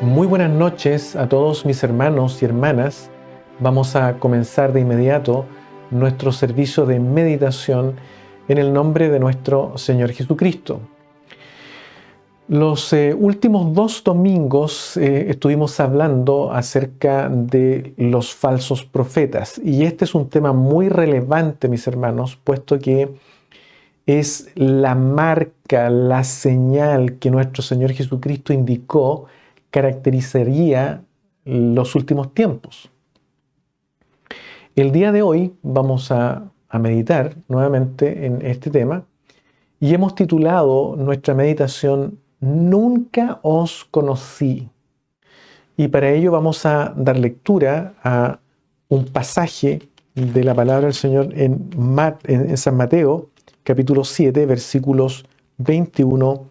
Muy buenas noches a todos mis hermanos y hermanas. Vamos a comenzar de inmediato nuestro servicio de meditación en el nombre de nuestro Señor Jesucristo. Los últimos 2 domingos estuvimos hablando acerca de los falsos profetas, y este es un tema muy relevante, mis hermanos, puesto que es la marca, la señal que nuestro Señor Jesucristo indicó caracterizaría los últimos tiempos. El día de hoy vamos a meditar nuevamente en este tema y hemos titulado nuestra meditación Nunca os conocí. Y para ello vamos a dar lectura a un pasaje de la palabra del Señor en San Mateo, capítulo 7, versículos 21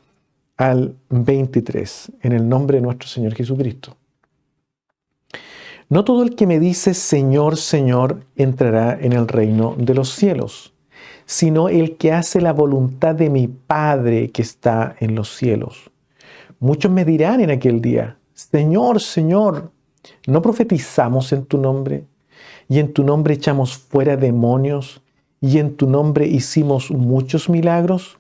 al 23, en el nombre de nuestro Señor Jesucristo. No todo el que me dice Señor, Señor, entrará en el reino de los cielos, sino el que hace la voluntad de mi Padre que está en los cielos. Muchos me dirán en aquel día, Señor, Señor, ¿no profetizamos en tu nombre? Y en tu nombre echamos fuera demonios, y en tu nombre hicimos muchos milagros.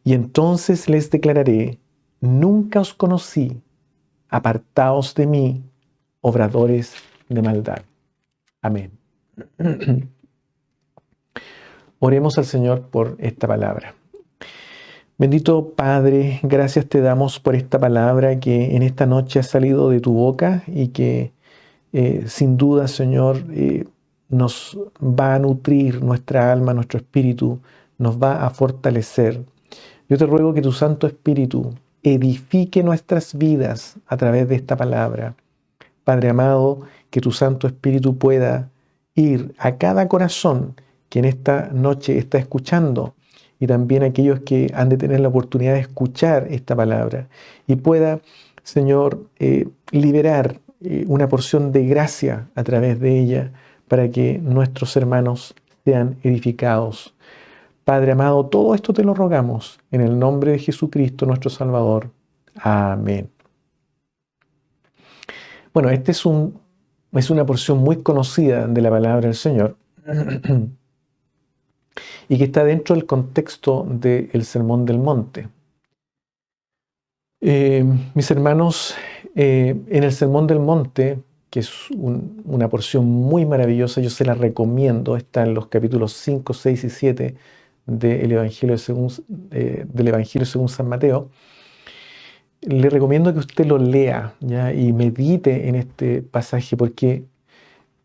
Y entonces les declararé, nunca os conocí, apartaos de mí, obradores de maldad. Amén. Oremos al Señor por esta palabra. Bendito Padre, gracias te damos por esta palabra que en esta noche ha salido de tu boca y que sin duda, Señor, nos va a nutrir nuestra alma, nuestro espíritu, nos va a fortalecer. Yo te ruego que tu Santo Espíritu edifique nuestras vidas a través de esta palabra. Padre amado, que tu Santo Espíritu pueda ir a cada corazón que en esta noche está escuchando y también a aquellos que han de tener la oportunidad de escuchar esta palabra y pueda, Señor, liberar una porción de gracia a través de ella para que nuestros hermanos sean edificados. Padre amado, todo esto te lo rogamos en el nombre de Jesucristo, nuestro Salvador. Amén. Bueno, esta es una porción muy conocida de la palabra del Señor y que está dentro del contexto del Sermón del Monte. Mis hermanos, en el Sermón del Monte, que es una porción muy maravillosa, yo se la recomiendo, está en los capítulos 5, 6 y 7 del Evangelio según San Mateo. Le recomiendo que usted lo lea, ¿ya? Y medite en este pasaje, porque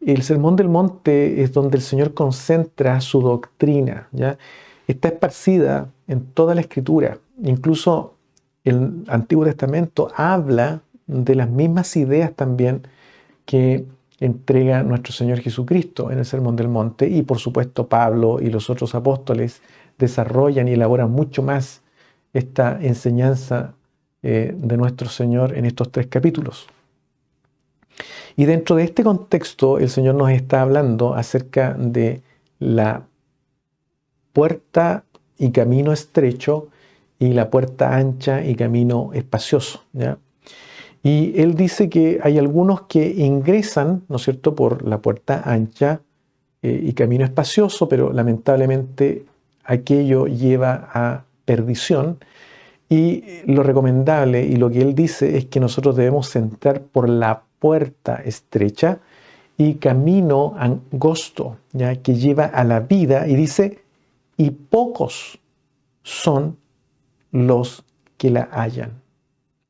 el Sermón del Monte es donde el Señor concentra su doctrina, ¿ya? Está esparcida en toda la Escritura. Incluso el Antiguo Testamento habla de las mismas ideas también que entrega nuestro Señor Jesucristo en el Sermón del Monte, y por supuesto Pablo y los otros apóstoles desarrollan y elaboran mucho más esta enseñanza de nuestro Señor en estos 3 capítulos. Y dentro de este contexto el Señor nos está hablando acerca de la puerta y camino estrecho y la puerta ancha y camino espacioso, ¿ya? Y Él dice que hay algunos que ingresan, ¿no es cierto?, por la puerta ancha y camino espacioso, pero lamentablemente aquello lleva a perdición. Y lo recomendable y lo que Él dice es que nosotros debemos entrar por la puerta estrecha y camino angosto, ¿ya?, que lleva a la vida, y dice, y pocos son los que la hallan.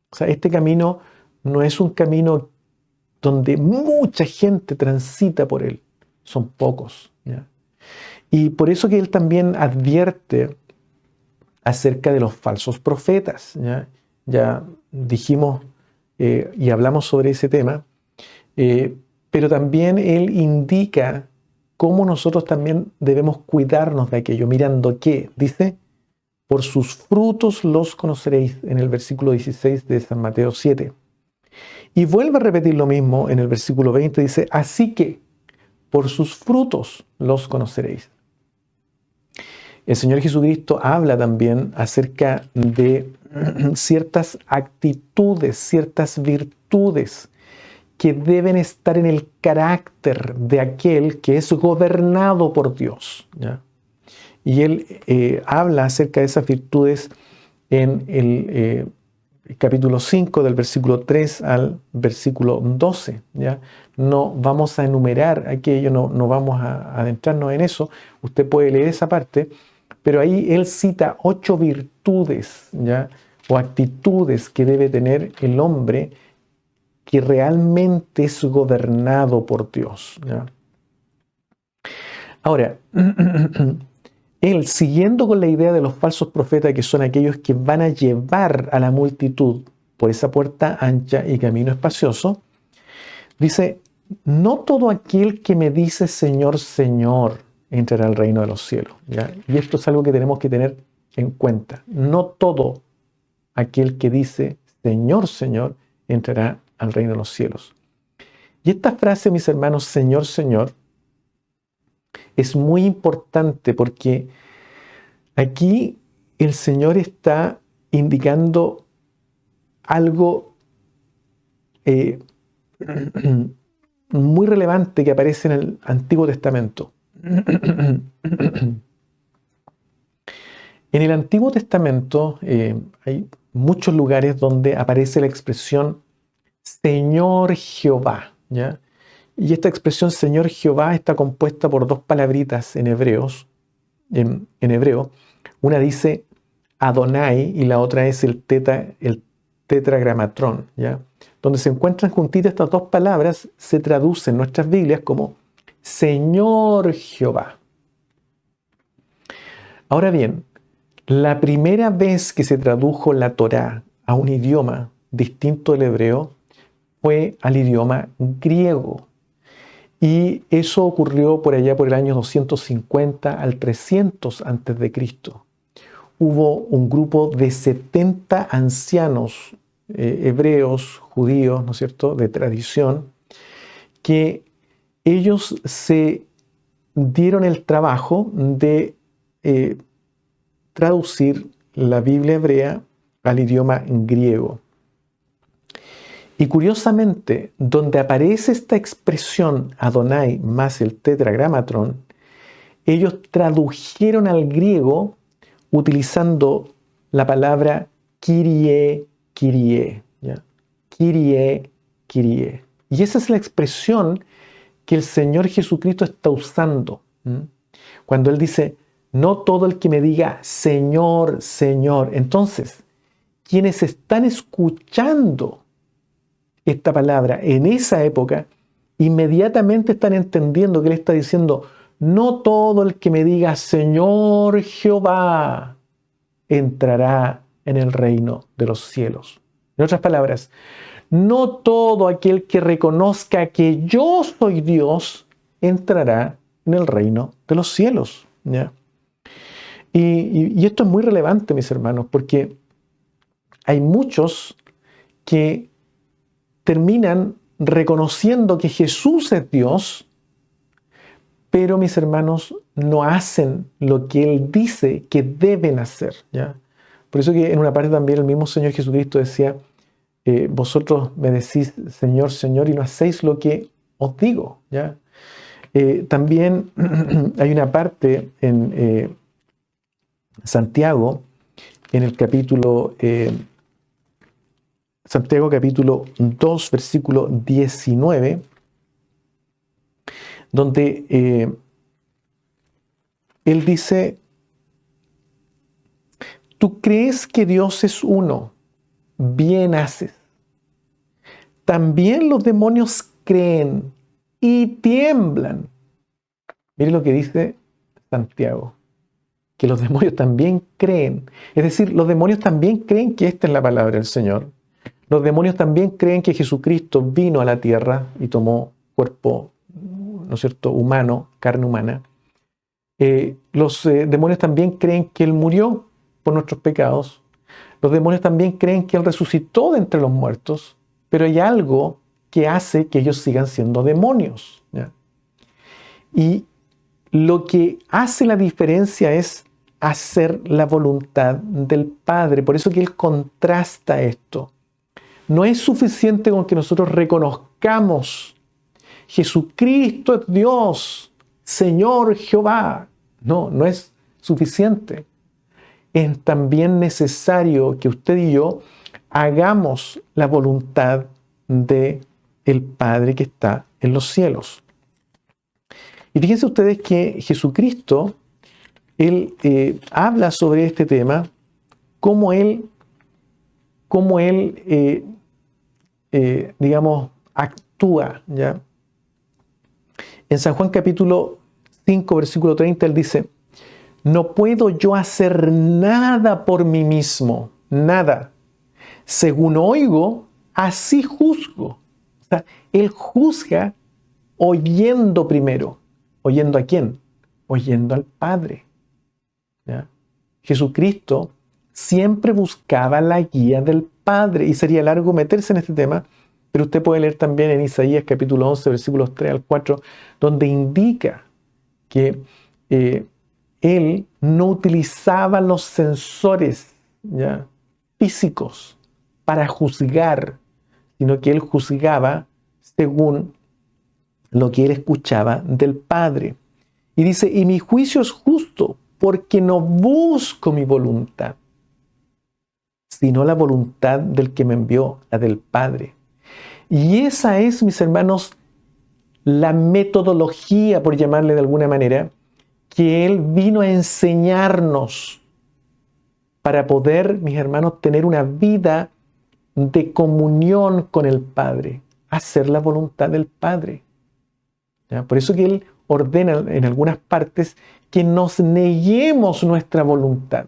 O sea, este camino no es un camino donde mucha gente transita por él, son pocos, ¿ya? Y por eso que Él también advierte acerca de los falsos profetas, ¿ya? Ya dijimos y hablamos sobre ese tema, pero también Él indica cómo nosotros también debemos cuidarnos de aquello, mirando que, dice, por sus frutos los conoceréis, en el versículo 16 de San Mateo 7. Y vuelve a repetir lo mismo en el versículo 20, dice, así que por sus frutos los conoceréis. El Señor Jesucristo habla también acerca de ciertas actitudes, ciertas virtudes que deben estar en el carácter de aquel que es gobernado por Dios, ¿ya? Y Él habla acerca de esas virtudes en el capítulo 5, del versículo 3 al versículo 12, ¿ya? No vamos a enumerar aquello, no vamos a adentrarnos en eso. Usted puede leer esa parte, pero ahí Él cita 8 virtudes, ¿ya? O actitudes que debe tener el hombre que realmente es gobernado por Dios, ¿ya? Ahora, Él, siguiendo con la idea de los falsos profetas, que son aquellos que van a llevar a la multitud por esa puerta ancha y camino espacioso, dice, no todo aquel que me dice Señor, Señor, entrará al reino de los cielos, ¿ya? Y esto es algo que tenemos que tener en cuenta. No todo aquel que dice Señor, Señor, entrará al reino de los cielos. Y esta frase, mis hermanos, Señor, Señor, es muy importante porque aquí el Señor está indicando algo muy relevante que aparece en el Antiguo Testamento. En el Antiguo Testamento hay muchos lugares donde aparece la expresión Señor Jehová, ¿ya? Y esta expresión Señor Jehová está compuesta por 2 palabritas en hebreo. Una dice Adonai y la otra es el tetragramatrón, ¿ya? Donde se encuentran juntitas estas 2 palabras, se traducen en nuestras Biblias como Señor Jehová. Ahora bien, la primera vez que se tradujo la Torá a un idioma distinto del hebreo fue al idioma griego. Y eso ocurrió por allá por el año 250 al 300 a.C. Hubo un grupo de 70 ancianos hebreos, judíos, ¿no es cierto?, de tradición, que ellos se dieron el trabajo de traducir la Biblia hebrea al idioma griego. Y curiosamente, donde aparece esta expresión Adonai más el tetragramatrón, ellos tradujeron al griego utilizando la palabra Kyrie, Kyrie, ¿ya? Kyrie, Kyrie. Y esa es la expresión que el Señor Jesucristo está usando. Cuando Él dice, no todo el que me diga Señor, Señor. Entonces, quienes están escuchando esta palabra en esa época, inmediatamente están entendiendo que Él está diciendo, no todo el que me diga Señor Jehová entrará en el reino de los cielos. En otras palabras, no todo aquel que reconozca que yo soy Dios entrará en el reino de los cielos, ¿ya? Y esto es muy relevante, mis hermanos, porque hay muchos que terminan reconociendo que Jesús es Dios, pero mis hermanos no hacen lo que Él dice que deben hacer, ¿ya? Por eso que en una parte también el mismo Señor Jesucristo decía, vosotros me decís Señor, Señor, y no hacéis lo que os digo, ¿ya? También hay una parte en Santiago, en el capítulo Santiago capítulo 2, versículo 19, donde Él dice, tú crees que Dios es uno, bien haces. También los demonios creen y tiemblan. Mire lo que dice Santiago, que los demonios también creen. Es decir, los demonios también creen que esta es la palabra del Señor. Los demonios también creen que Jesucristo vino a la tierra y tomó cuerpo, ¿no es cierto?, humano, carne humana. Los demonios también creen que Él murió por nuestros pecados. Los demonios también creen que Él resucitó de entre los muertos, pero hay algo que hace que ellos sigan siendo demonios, ¿ya? Y lo que hace la diferencia es hacer la voluntad del Padre. Por eso que Él contrasta esto. No es suficiente con que nosotros reconozcamos Jesucristo es Dios, Señor Jehová. No, no es suficiente. Es también necesario que usted y yo hagamos la voluntad del Padre que está en los cielos. Y fíjense ustedes que Jesucristo, Él habla sobre este tema, cómo Él digamos, actúa, ¿ya? En San Juan capítulo 5, versículo 30, Él dice, no puedo yo hacer nada por mí mismo, nada. Según oigo, así juzgo. O sea, Él juzga oyendo primero. ¿Oyendo a quién? Oyendo al Padre. ¿Ya? Jesucristo siempre buscaba la guía del Padre. Y sería largo meterse en este tema, pero usted puede leer también en Isaías capítulo 11, versículos 3 al 4, donde indica que Él no utilizaba los sensores, ¿ya?, físicos para juzgar, sino que Él juzgaba según lo que Él escuchaba del Padre. Y dice, y mi juicio es justo, porque no busco mi voluntad, sino la voluntad del que me envió, la del Padre. Y esa es, mis hermanos, la metodología, por llamarle de alguna manera, que Él vino a enseñarnos para poder, mis hermanos, tener una vida de comunión con el Padre, hacer la voluntad del Padre. ¿Ya? Por eso que Él ordena en algunas partes que nos neguemos nuestra voluntad.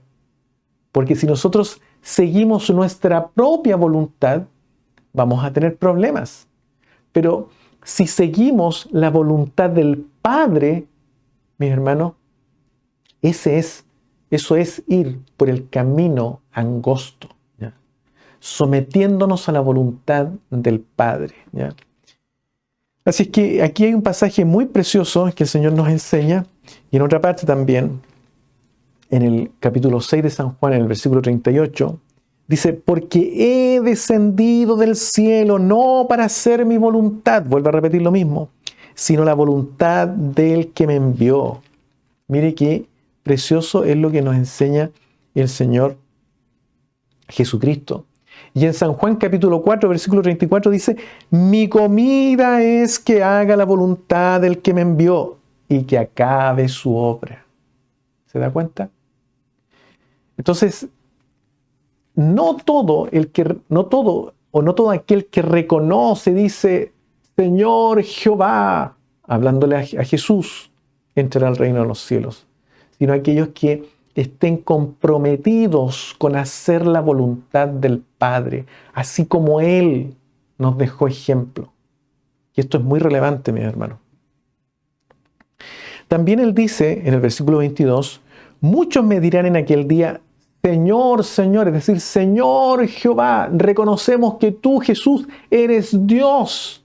Porque si nosotros seguimos nuestra propia voluntad, vamos a tener problemas. Pero si seguimos la voluntad del Padre, mis hermanos, eso es ir por el camino angosto, ¿ya?, sometiéndonos a la voluntad del Padre, ¿ya? Así es que aquí hay un pasaje muy precioso que el Señor nos enseña, y en otra parte también, en el capítulo 6 de San Juan, en el versículo 38, dice, porque he descendido del cielo no para hacer mi voluntad, vuelvo a repetir lo mismo, sino la voluntad del que me envió. Mire qué precioso es lo que nos enseña el Señor Jesucristo. Y en San Juan capítulo 4, versículo 34 dice, mi comida es que haga la voluntad del que me envió y que acabe su obra. ¿Se da cuenta? Entonces, no todo aquel que reconoce, dice, Señor Jehová, hablándole a Jesús, entrará al reino de los cielos, sino aquellos que estén comprometidos con hacer la voluntad del Padre, así como Él nos dejó ejemplo. Y esto es muy relevante, mis hermanos. También Él dice, en el versículo 22, muchos me dirán en aquel día, Señor, Señor, es decir, Señor Jehová, reconocemos que tú, Jesús, eres Dios.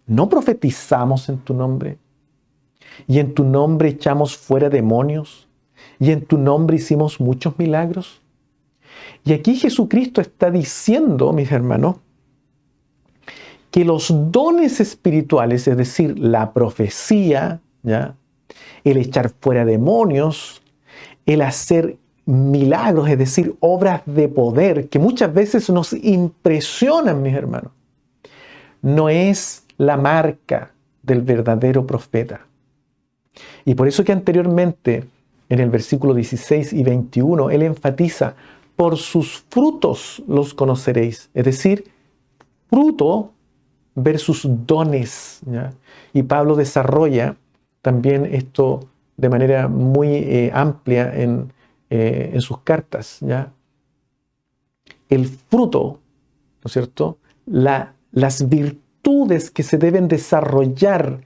¿No profetizamos en tu nombre? ¿Y en tu nombre echamos fuera demonios? ¿Y en tu nombre hicimos muchos milagros? Y aquí Jesucristo está diciendo, mis hermanos, que los dones espirituales, es decir, la profecía, ¿ya?, el echar fuera demonios, el hacer milagros, es decir, obras de poder, que muchas veces nos impresionan, mis hermanos, no es la marca del verdadero profeta. Y por eso que anteriormente, en el versículo 16 y 21, Él enfatiza, por sus frutos los conoceréis. Es decir, fruto versus dones, ¿ya? Y Pablo desarrolla también esto de manera muy amplia en sus cartas, ¿ya? El fruto, ¿no es cierto?, las virtudes que se deben desarrollar,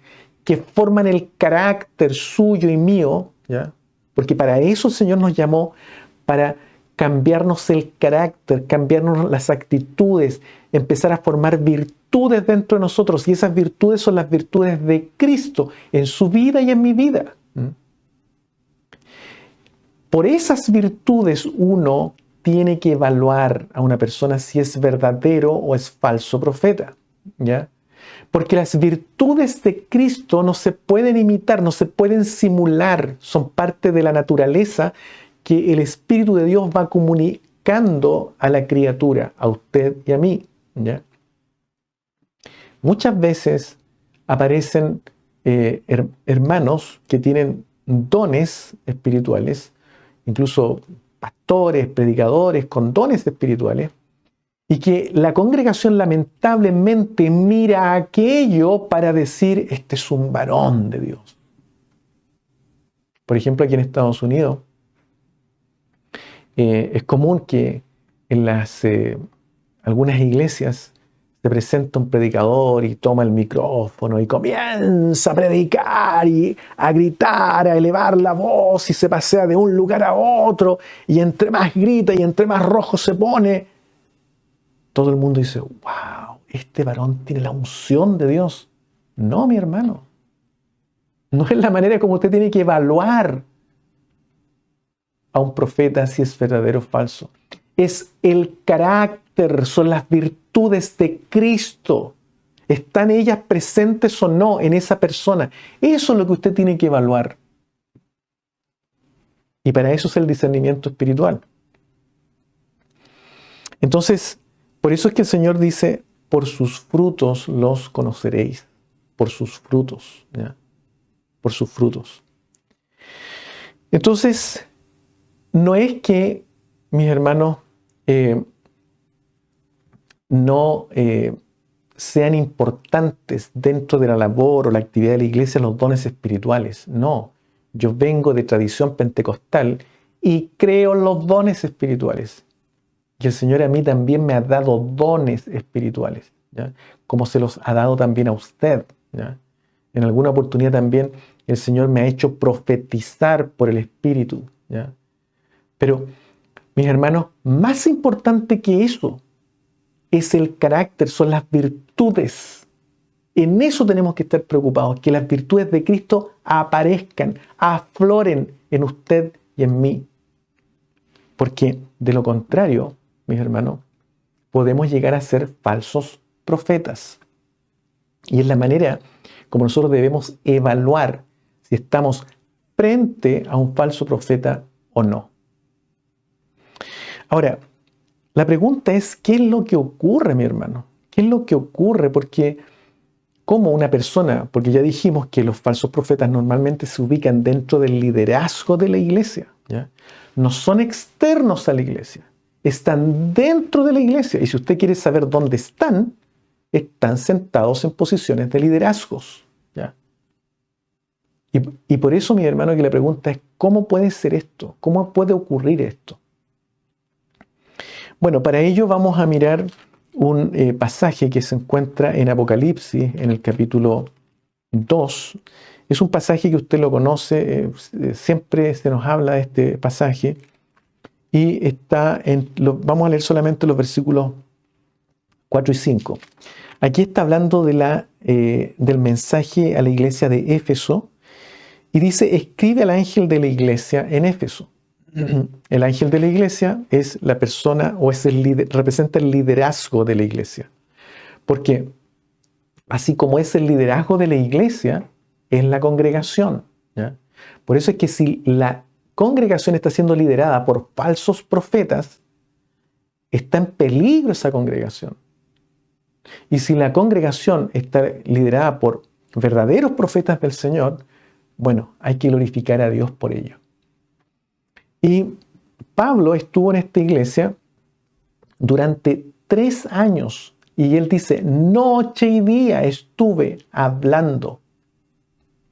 que forman el carácter suyo y mío, ¿ya? Porque para eso el Señor nos llamó, para cambiarnos el carácter, cambiarnos las actitudes, empezar a formar virtudes dentro de nosotros. Y esas virtudes son las virtudes de Cristo en su vida y en mi vida. por esas virtudes uno tiene que evaluar a una persona si es verdadero o es falso profeta, ¿ya? Porque las virtudes de Cristo no se pueden imitar, no se pueden simular, son parte de la naturaleza que el Espíritu de Dios va comunicando a la criatura, a usted y a mí, ¿ya? Muchas veces aparecen hermanos que tienen dones espirituales, incluso pastores, predicadores con dones espirituales, y que la congregación lamentablemente mira aquello para decir, este es un varón de Dios. Por ejemplo, aquí en Estados Unidos, es común que en algunas iglesias se presenta un predicador y toma el micrófono y comienza a predicar y a gritar, a elevar la voz y se pasea de un lugar a otro y entre más grita y entre más rojo se pone, todo el mundo dice, wow, este varón tiene la unción de Dios. No, mi hermano, no es la manera como usted tiene que evaluar a un profeta si es verdadero o falso. Es el carácter, son las virtudes de Cristo. ¿Están ellas presentes o no en esa persona? Eso es lo que usted tiene que evaluar. Y para eso es el discernimiento espiritual. Entonces, por eso es que el Señor dice, por sus frutos los conoceréis. Por sus frutos, ¿ya? Por sus frutos. Entonces, no es que, mis hermanos, no sean importantes dentro de la labor o la actividad de la iglesia los dones espirituales. No, yo vengo de tradición pentecostal y creo en los dones espirituales. Y el Señor a mí también me ha dado dones espirituales, ¿ya? Como se los ha dado también a usted, ¿ya? En alguna oportunidad también el Señor me ha hecho profetizar por el Espíritu, ¿ya? Pero, mis hermanos, más importante que eso es el carácter, son las virtudes. En eso tenemos que estar preocupados, que las virtudes de Cristo aparezcan, afloren en usted y en mí. Porque de lo contrario, mis hermanos, podemos llegar a ser falsos profetas. Y es la manera como nosotros debemos evaluar si estamos frente a un falso profeta o no. Ahora, la pregunta es, ¿qué es lo que ocurre, mi hermano? ¿Qué es lo que ocurre? Porque como una persona, porque ya dijimos que los falsos profetas normalmente se ubican dentro del liderazgo de la iglesia, ¿ya? No son externos a la iglesia, están dentro de la iglesia. Y si usted quiere saber dónde están sentados en posiciones de liderazgos, ¿ya? Y por eso, mi hermano, que la pregunta es, ¿cómo puede ser esto? ¿Cómo puede ocurrir esto? Bueno, para ello vamos a mirar un pasaje que se encuentra en Apocalipsis, en el capítulo 2. Es un pasaje que usted lo conoce, siempre se nos habla de este pasaje, y vamos a leer solamente los versículos 4 y 5. Aquí está hablando del mensaje a la iglesia de Éfeso, y dice, escribe al ángel de la iglesia en Éfeso. El ángel de la iglesia es la persona o representa el liderazgo de la iglesia. Porque así como es el liderazgo de la iglesia, es la congregación, ¿ya? Por eso es que si la congregación está siendo liderada por falsos profetas, está en peligro esa congregación. Y si la congregación está liderada por verdaderos profetas del Señor, bueno, hay que glorificar a Dios por ello. Y Pablo estuvo en esta iglesia durante 3 años. Y él dice, noche y día estuve hablando,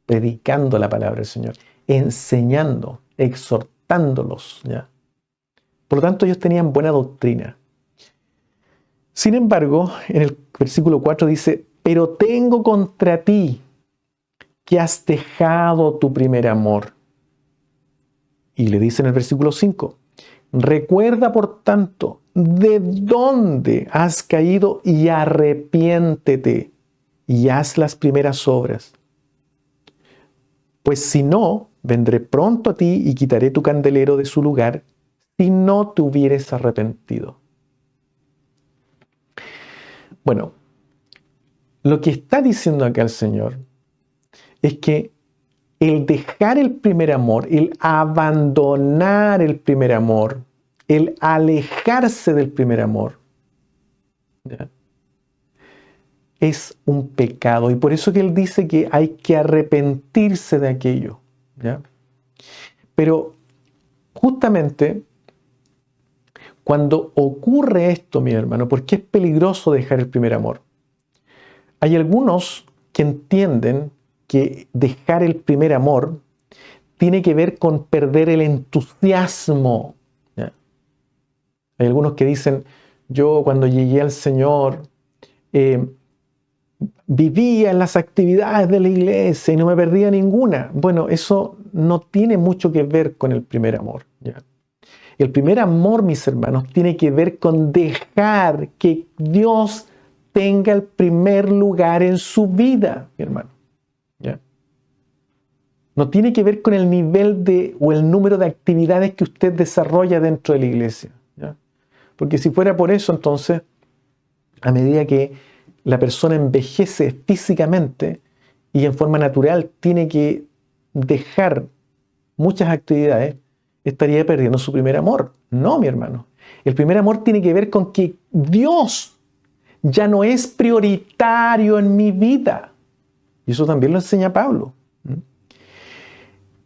predicando la palabra del Señor, enseñando, exhortándolos, ¿ya? Por lo tanto, ellos tenían buena doctrina. Sin embargo, en el versículo 4 dice, pero tengo contra ti que has dejado tu primer amor. Y le dice en el versículo 5, recuerda por tanto de dónde has caído y arrepiéntete y haz las primeras obras. Pues si no, vendré pronto a ti y quitaré tu candelero de su lugar si no te hubieres arrepentido. Bueno, lo que está diciendo acá el Señor es que el dejar el primer amor, el abandonar el primer amor, el alejarse del primer amor, ¿ya?, es un pecado. Y por eso que Él dice que hay que arrepentirse de aquello, ¿ya? Pero justamente cuando ocurre esto, mi hermano, porque es peligroso dejar el primer amor, hay algunos que entienden que dejar el primer amor tiene que ver con perder el entusiasmo, ¿ya? Hay algunos que dicen, yo cuando llegué al Señor vivía en las actividades de la iglesia y no me perdía ninguna. Bueno, eso no tiene mucho que ver con el primer amor, ¿ya? El primer amor, mis hermanos, tiene que ver con dejar que Dios tenga el primer lugar en su vida, mi hermano, ¿ya? No tiene que ver con el nivel o el número de actividades que usted desarrolla dentro de la iglesia, ¿ya? Porque si fuera por eso, entonces, a medida que la persona envejece físicamente y en forma natural tiene que dejar muchas actividades, estaría perdiendo su primer amor. No, mi hermano. El primer amor tiene que ver con que Dios ya no es prioritario en mi vida. Y eso también lo enseña Pablo.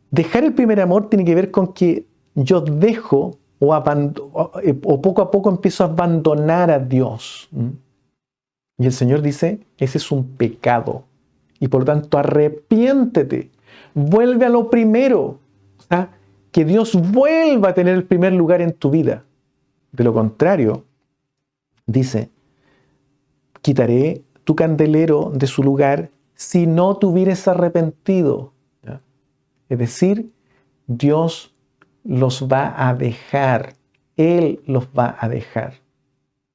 Dejar el primer amor tiene que ver con que yo dejo o poco a poco empiezo a abandonar a Dios. Y el Señor dice, ese es un pecado. Y por lo tanto, arrepiéntete. Vuelve a lo primero. O sea, que Dios vuelva a tener el primer lugar en tu vida. De lo contrario, dice, quitaré tu candelero de su lugar si no te hubieres arrepentido. ¿Ya? Es decir, Dios los va a dejar. Él los va a dejar.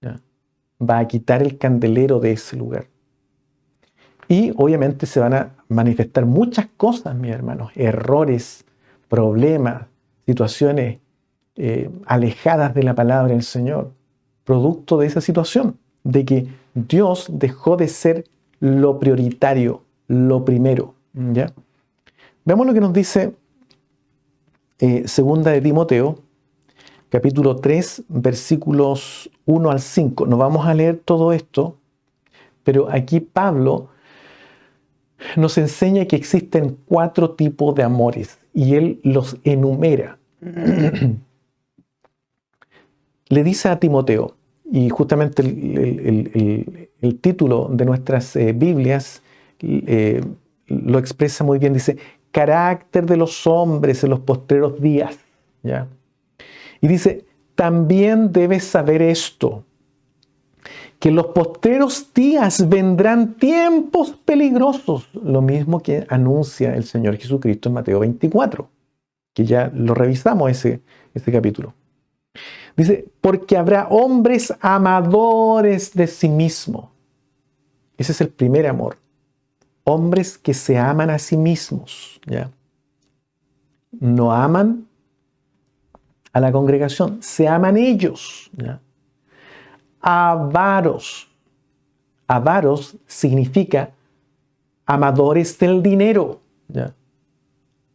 ¿Ya? Va a quitar el candelero de ese lugar. Y obviamente se van a manifestar muchas cosas, mis hermanos, errores, problemas, situaciones alejadas de la palabra del Señor, producto de esa situación, de que Dios dejó de ser lo prioritario, lo primero, ¿ya? Veamos lo que nos dice segunda de Timoteo, capítulo 3, versículos 1 al 5. No vamos a leer todo esto, pero aquí Pablo nos enseña que existen 4 tipos de amores y él los enumera. Le dice a Timoteo, y justamente el título de nuestras Biblias lo expresa muy bien, dice, carácter de los hombres en los postreros días, ¿ya? Y dice, también debes saber esto, que en los postreros días vendrán tiempos peligrosos, lo mismo que anuncia el Señor Jesucristo en Mateo 24, que ya lo revisamos ese capítulo. Dice, porque habrá hombres amadores de sí mismos. Ese es el primer amor. Hombres que se aman a sí mismos, ¿ya? No aman a la congregación, se aman ellos, ¿ya? Avaros. Avaros significa amadores del dinero, ¿ya?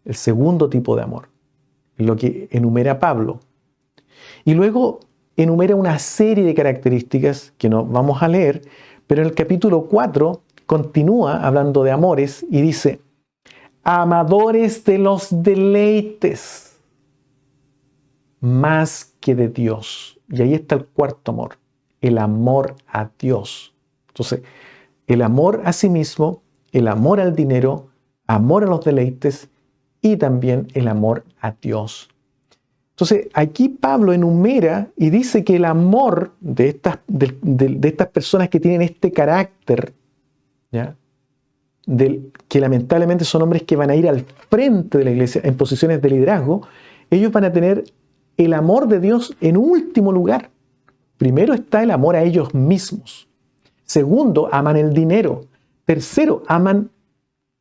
El segundo tipo de amor, lo que enumera Pablo. Y luego enumera una serie de características que no vamos a leer, pero en el capítulo 4 continúa hablando de amores y dice, amadores de los deleites más que de Dios. Y ahí está el cuarto amor, el amor a Dios. Entonces, el amor a sí mismo, el amor al dinero, amor a los deleites y también el amor a Dios. Entonces, aquí Pablo enumera y dice que el amor de estas personas que tienen este carácter, ¿ya?, que lamentablemente son hombres que van a ir al frente de la iglesia en posiciones de liderazgo, ellos van a tener el amor de Dios en último lugar. Primero está el amor a ellos mismos. Segundo, aman el dinero. Tercero, aman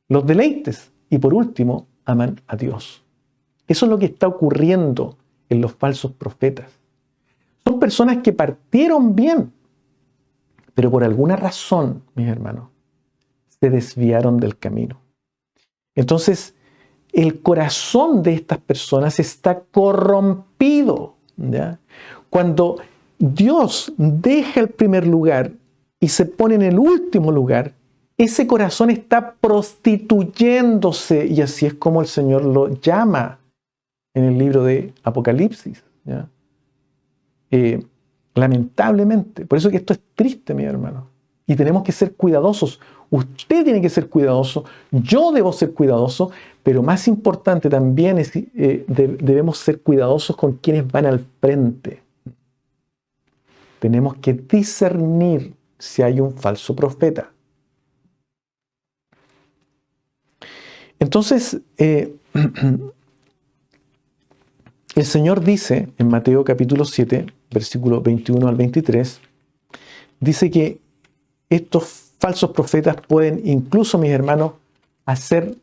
los deleites. Y por último, aman a Dios. Eso es lo que está ocurriendo en los falsos profetas. Son personas que partieron bien, pero por alguna razón, mis hermanos, se desviaron del camino. Entonces, el corazón de estas personas está corrompido, ¿ya? Cuando Dios deja el primer lugar y se pone en el último lugar, ese corazón está prostituyéndose, y así es como el Señor lo llama en el libro de Apocalipsis, ¿ya? Lamentablemente. Por eso que esto es triste, mi hermano. Y tenemos que ser cuidadosos. Usted tiene que ser cuidadoso, yo debo ser cuidadoso, pero más importante también es debemos ser cuidadosos con quienes van al frente. Tenemos que discernir si hay un falso profeta. Entonces, el Señor dice en Mateo capítulo 7, versículo 21 al 23, dice que estos falsos profetas pueden incluso, mis hermanos, hacer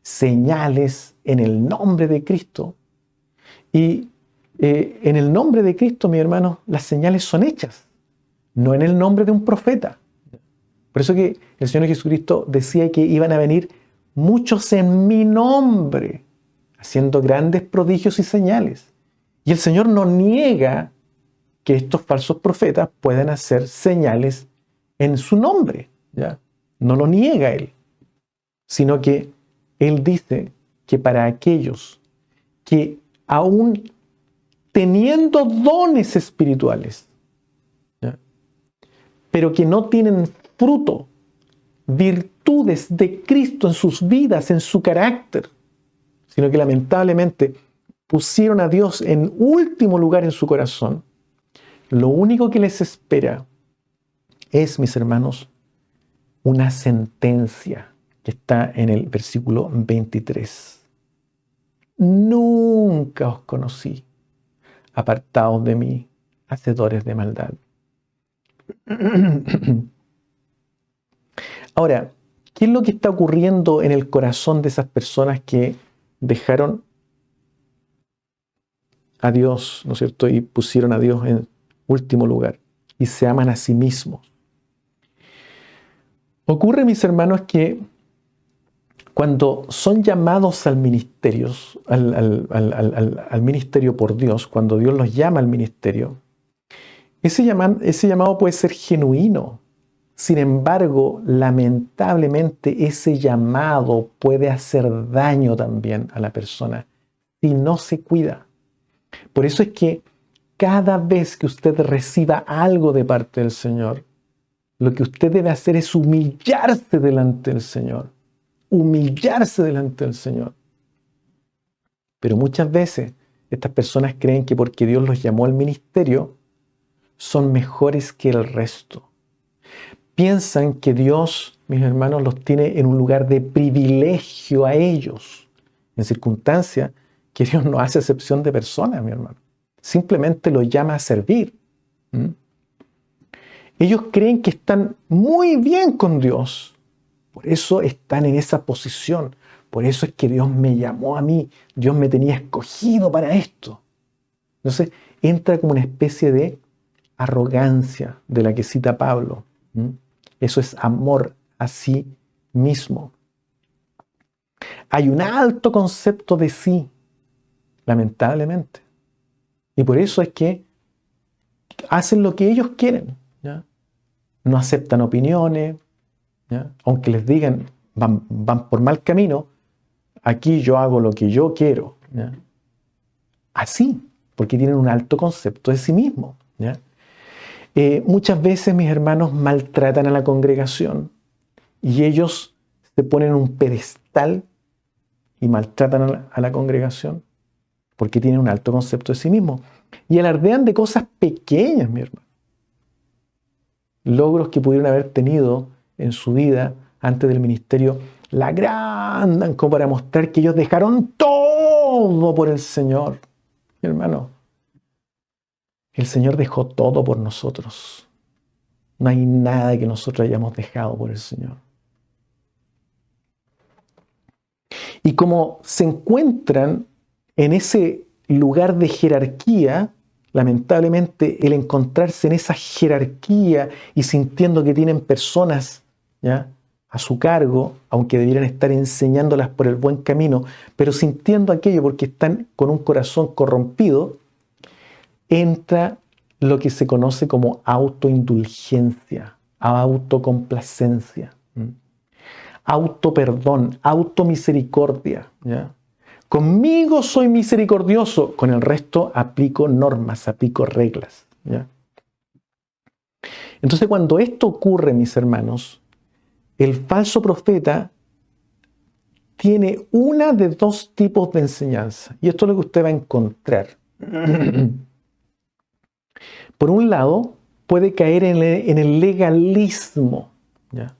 señales en el nombre de Cristo. Y en el nombre de Cristo, mis hermanos, las señales son hechas, no en el nombre de un profeta. Por eso que el Señor Jesucristo decía que iban a venir muchos en mi nombre, haciendo grandes prodigios y señales. Y el Señor no niega que estos falsos profetas puedan hacer señales en su nombre, ¿ya? No lo niega Él, sino que Él dice que para aquellos que aún teniendo dones espirituales, ¿ya?, pero que no tienen fruto, virtudes de Cristo en sus vidas, en su carácter, sino que lamentablemente pusieron a Dios en último lugar en su corazón, lo único que les espera es, mis hermanos, una sentencia que está en el versículo 23. Nunca os conocí, apartados de mí, hacedores de maldad. Ahora, ¿qué es lo que está ocurriendo en el corazón de esas personas que dejaron a Dios, ¿no es cierto?, y pusieron a Dios en último lugar y se aman a sí mismos? Ocurre, mis hermanos, que cuando son llamados al ministerio, al ministerio por Dios, cuando Dios los llama al ministerio, ese llamado puede ser genuino. Sin embargo, lamentablemente ese llamado puede hacer daño también a la persona si no se cuida. Por eso es que cada vez que usted reciba algo de parte del Señor, lo que usted debe hacer es humillarse delante del Señor. Humillarse delante del Señor. Pero muchas veces estas personas creen que porque Dios los llamó al ministerio, son mejores que el resto. Piensan que Dios, mis hermanos, los tiene en un lugar de privilegio a ellos, en circunstancias que Dios no hace excepción de personas, mi hermano. Simplemente los llama a servir. Ellos creen que están muy bien con Dios. Por eso están en esa posición. Por eso es que Dios me llamó a mí. Dios me tenía escogido para esto. Entonces entra como una especie de arrogancia de la que cita Pablo. Eso es amor a sí mismo. Hay un alto concepto de sí, lamentablemente. Y por eso es que hacen lo que ellos quieren, ¿ya? No aceptan opiniones, ¿ya? Aunque les digan van por mal camino, aquí yo hago lo que yo quiero, ¿ya? Así, porque tienen un alto concepto de sí mismos, ¿ya? Muchas veces, mis hermanos, maltratan a la congregación y ellos se ponen en un pedestal y maltratan a la congregación porque tienen un alto concepto de sí mismos y alardean de cosas pequeñas, mi hermano. Logros que pudieron haber tenido en su vida antes del ministerio, la agrandan como para mostrar que ellos dejaron todo por el Señor. Mi hermano, el Señor dejó todo por nosotros. No hay nada que nosotros hayamos dejado por el Señor. Y como se encuentran en ese lugar de jerarquía, lamentablemente el encontrarse en esa jerarquía y sintiendo que tienen personas, ¿ya?, a su cargo, aunque debieran estar enseñándolas por el buen camino, pero sintiendo aquello porque están con un corazón corrompido, entra lo que se conoce como autoindulgencia, autocomplacencia, autoperdón, automisericordia, ¿ya? Conmigo soy misericordioso, con el resto aplico normas, aplico reglas, ¿ya? Entonces, cuando esto ocurre, mis hermanos, el falso profeta tiene una de dos tipos de enseñanza. Y esto es lo que usted va a encontrar. Por un lado, puede caer en el legalismo, ¿ya?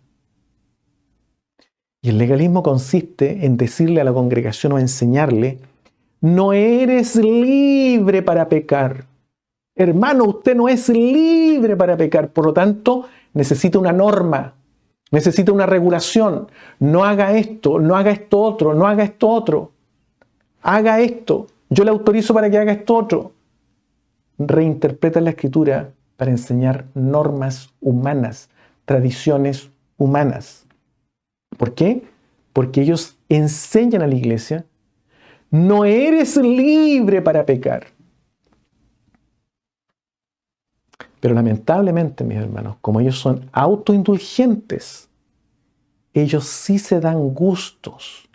Y el legalismo consiste en decirle a la congregación o enseñarle: no eres libre para pecar. Hermano, usted no es libre para pecar. Por lo tanto, necesita una norma, necesita una regulación. No haga esto, no haga esto otro, no haga esto otro. Haga esto. Yo le autorizo para que haga esto otro. Reinterpreta la Escritura para enseñar normas humanas, tradiciones humanas. ¿Por qué? Porque ellos enseñan a la iglesia: no eres libre para pecar. Pero lamentablemente, mis hermanos, como ellos son autoindulgentes, ellos sí se dan gustos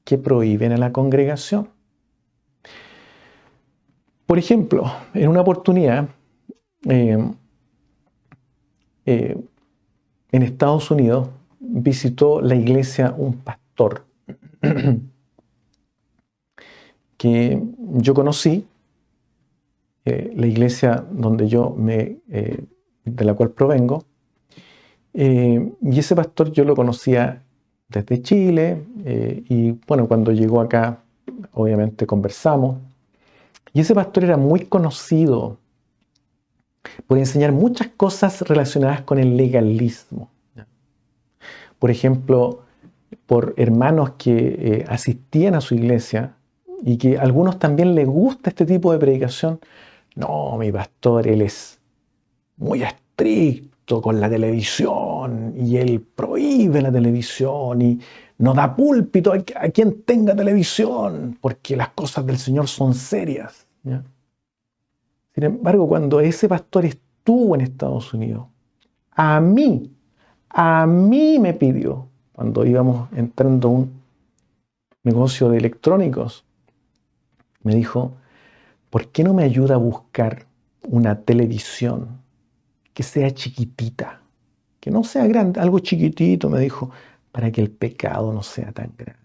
que prohíben a la congregación. Por ejemplo, en una oportunidad, en Estados Unidos, visitó la iglesia un pastor que yo conocí, la iglesia donde de la cual provengo, y ese pastor yo lo conocía desde Chile, y bueno, cuando llegó acá, obviamente conversamos, y ese pastor era muy conocido por enseñar muchas cosas relacionadas con el legalismo. Por ejemplo, por hermanos que asistían a su iglesia y que a algunos también les gusta este tipo de predicación. No, mi pastor, él es muy estricto con la televisión y él prohíbe la televisión y no da púlpito a quien tenga televisión porque las cosas del Señor son serias, ¿ya? Sin embargo, cuando ese pastor estuvo en Estados Unidos, a mí me pidió, cuando íbamos entrando a un negocio de electrónicos, me dijo: ¿por qué no me ayuda a buscar una televisión que sea chiquitita? Que no sea grande, algo chiquitito, me dijo, para que el pecado no sea tan grande.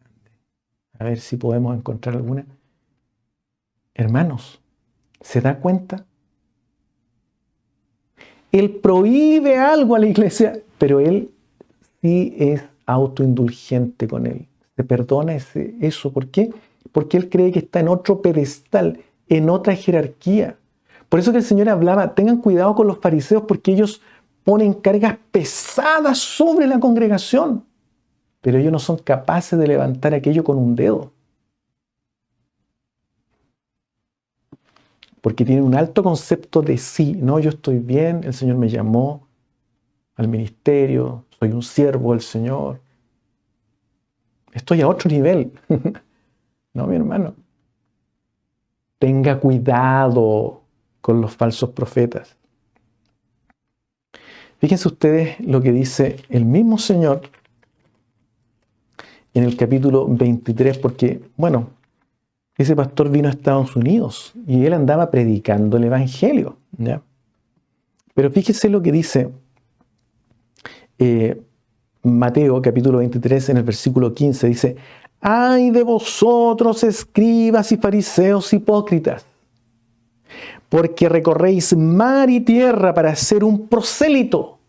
A ver si podemos encontrar alguna. Hermanos, ¿se da cuenta? Él prohíbe algo a la iglesia, pero él sí es autoindulgente con él. Se perdona eso. ¿Por qué? Porque él cree que está en otro pedestal, en otra jerarquía. Por eso que el Señor hablaba: tengan cuidado con los fariseos porque ellos ponen cargas pesadas sobre la congregación, pero ellos no son capaces de levantar aquello con un dedo. Porque tienen un alto concepto de sí. No, yo estoy bien, el Señor me llamó al ministerio, soy un siervo del Señor. Estoy a otro nivel. No, mi hermano. Tenga cuidado con los falsos profetas. Fíjense ustedes lo que dice el mismo Señor en el capítulo 23, porque, bueno, ese pastor vino a Estados Unidos y él andaba predicando el Evangelio, ¿ya? Pero fíjese lo que dice Mateo capítulo 23 en el versículo 15. Dice: ¡ay de vosotros, escribas y fariseos hipócritas! Porque recorréis mar y tierra para ser un prosélito,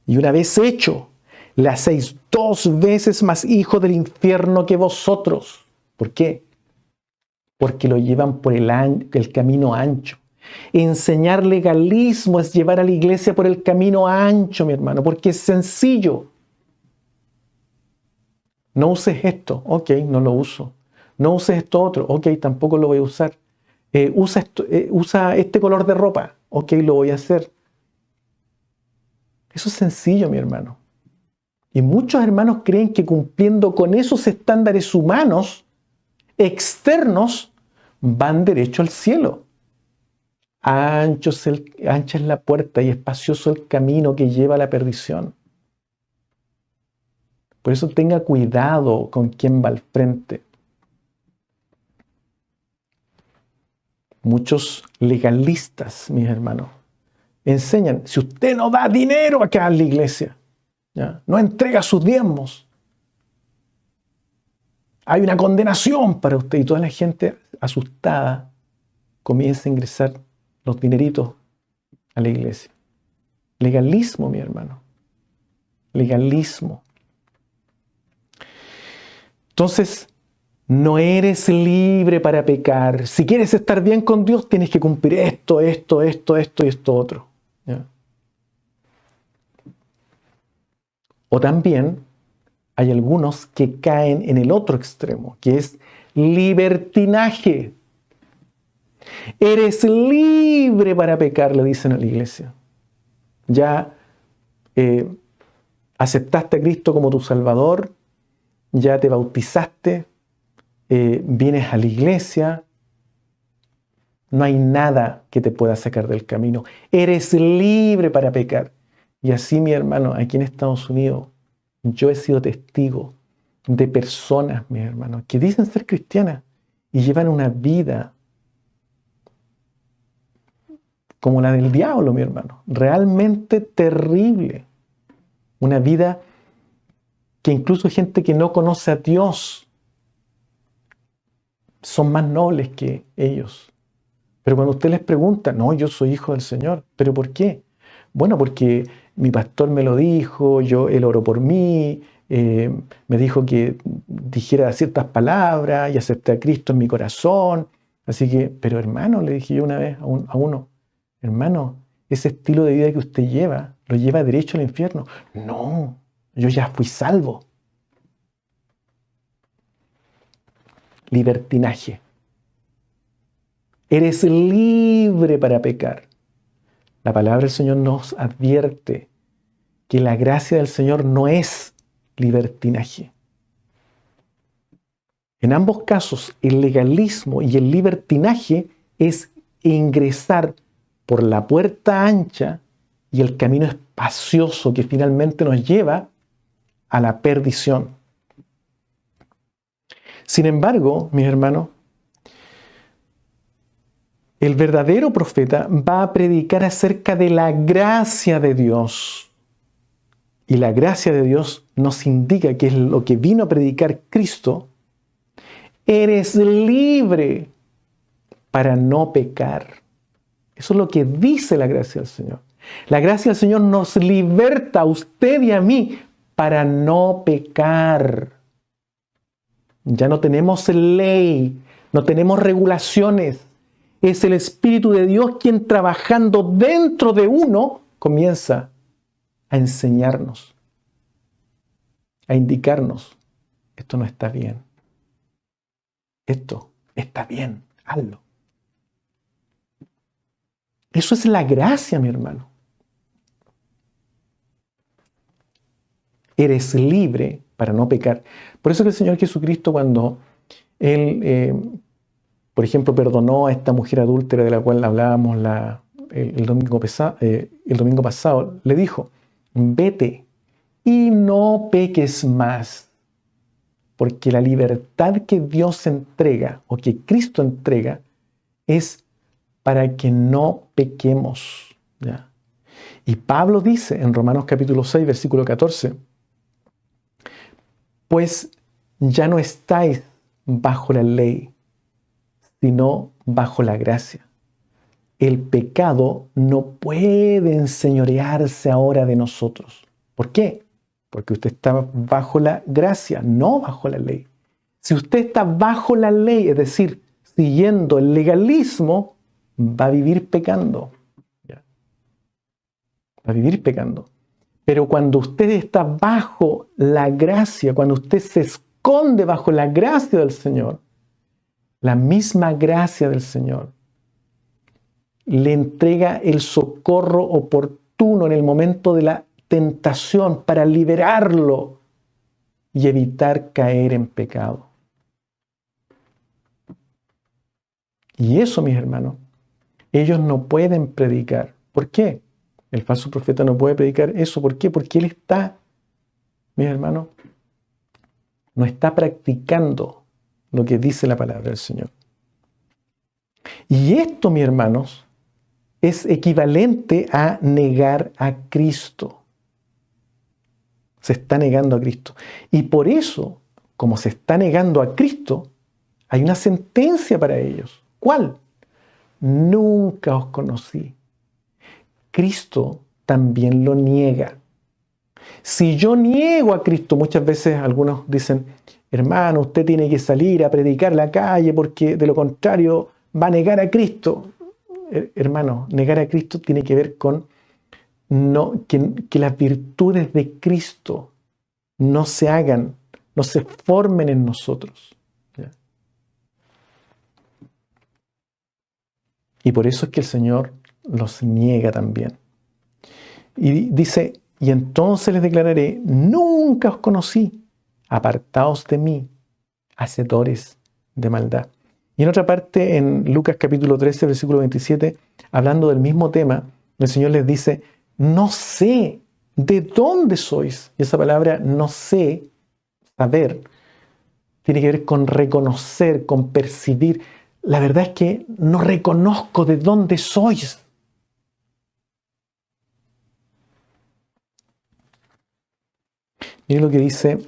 y una vez hecho, le hacéis 2 veces más hijo del infierno que vosotros. ¿Por qué? Porque lo llevan por el camino ancho. Enseñar legalismo es llevar a la iglesia por el camino ancho, mi hermano, porque es sencillo. No uses esto, ok, no lo uso. No uses esto otro, ok, tampoco lo voy a usar. Usa este color de ropa, ok, lo voy a hacer. Eso es sencillo, mi hermano. Y muchos hermanos creen que cumpliendo con esos estándares humanos, externos, van derecho al cielo. Ancha es la puerta y espacioso el camino que lleva a la perdición. Por eso tenga cuidado con quién va al frente. Muchos legalistas, mis hermanos, enseñan, si usted no da dinero acá en la iglesia, ¿ya?, no entrega sus diezmos, hay una condenación para usted. Y toda la gente asustada comienza a ingresar los dineritos a la iglesia. Legalismo, mi hermano. Legalismo. Entonces, no eres libre para pecar. Si quieres estar bien con Dios, tienes que cumplir esto y esto otro. ¿Ya? O también hay algunos que caen en el otro extremo, que es libertinaje. Eres libre para pecar, le dicen a la iglesia. Ya aceptaste a Cristo como tu Salvador, ya te bautizaste, vienes a la iglesia, no hay nada que te pueda sacar del camino. Eres libre para pecar. Y así, mi hermano, aquí en Estados Unidos, yo he sido testigo de personas, mis hermanos, que dicen ser cristianas y llevan una vida como la del diablo, mi hermano. Realmente terrible. Una vida que incluso gente que no conoce a Dios son más nobles que ellos. Pero cuando usted les pregunta, no, yo soy hijo del Señor. ¿Pero por qué? Bueno, porque mi pastor me lo dijo, él oró por mí, me dijo que dijera ciertas palabras y acepté a Cristo en mi corazón. Así que, pero hermano, le dije yo una vez a uno, hermano, ese estilo de vida que usted lleva, lo lleva derecho al infierno. No, yo ya fui salvo. Libertinaje. Eres libre para pecar. La palabra del Señor nos advierte que la gracia del Señor no es libertinaje. En ambos casos, el legalismo y el libertinaje es ingresar por la puerta ancha y el camino espacioso que finalmente nos lleva a la perdición. Sin embargo, mis hermanos, el verdadero profeta va a predicar acerca de la gracia de Dios. Y la gracia de Dios nos indica que es lo que vino a predicar Cristo. Eres libre para no pecar. Eso es lo que dice la gracia del Señor. La gracia del Señor nos liberta a usted y a mí para no pecar. Ya no tenemos ley, no tenemos regulaciones. Es el Espíritu de Dios quien, trabajando dentro de uno, comienza a enseñarnos, a indicarnos, esto no está bien, esto está bien, hazlo. Eso es la gracia, mi hermano. Eres libre para no pecar. Por eso que el Señor Jesucristo, cuando Él, por ejemplo, perdonó a esta mujer adúltera de la cual hablábamos el domingo pasado, le dijo, vete y no peques más, porque la libertad que Dios entrega o que Cristo entrega es para que no pequemos. ¿Ya? Y Pablo dice en Romanos capítulo 6, versículo 14, pues ya no estáis bajo la ley, sino bajo la gracia. El pecado no puede enseñorearse ahora de nosotros. ¿Por qué? Porque usted está bajo la gracia, no bajo la ley. Si usted está bajo la ley, es decir, siguiendo el legalismo, va a vivir pecando. ¿Ya? Va a vivir pecando. Pero cuando usted está bajo la gracia, cuando usted se esconde bajo la gracia del Señor, la misma gracia del Señor le entrega el socorro oportuno en el momento de la tentación para liberarlo y evitar caer en pecado. Y eso, mis hermanos, ellos no pueden predicar. ¿Por qué? El falso profeta no puede predicar eso. ¿Por qué? Porque él está, mis hermanos, no está practicando lo que dice la palabra del Señor. Y esto, mis hermanos, es equivalente a negar a Cristo. Se está negando a Cristo. Y por eso, como se está negando a Cristo, hay una sentencia para ellos. ¿Cuál? Nunca os conocí. Cristo también lo niega. Si yo niego a Cristo, muchas veces algunos dicen, hermano, usted tiene que salir a predicar en la calle porque de lo contrario va a negar a Cristo. Hermano, negar a Cristo tiene que ver con que las virtudes de Cristo no se hagan, no se formen en nosotros. ¿Ya? Y por eso es que el Señor los niega también. Y dice, y entonces les declararé, nunca os conocí, apartaos de mí, hacedores de maldad. Y en otra parte, en Lucas capítulo 13, versículo 27, hablando del mismo tema, el Señor les dice, no sé de dónde sois. Y esa palabra no sé, saber, tiene que ver con reconocer, con percibir. La verdad es que no reconozco de dónde sois. Miren lo que dice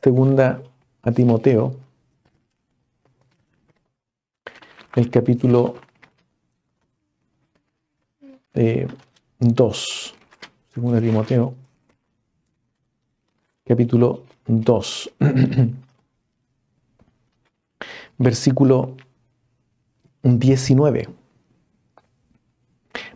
segunda a Timoteo, el capítulo 2. Segunda Timoteo, capítulo 2. Versículo 19.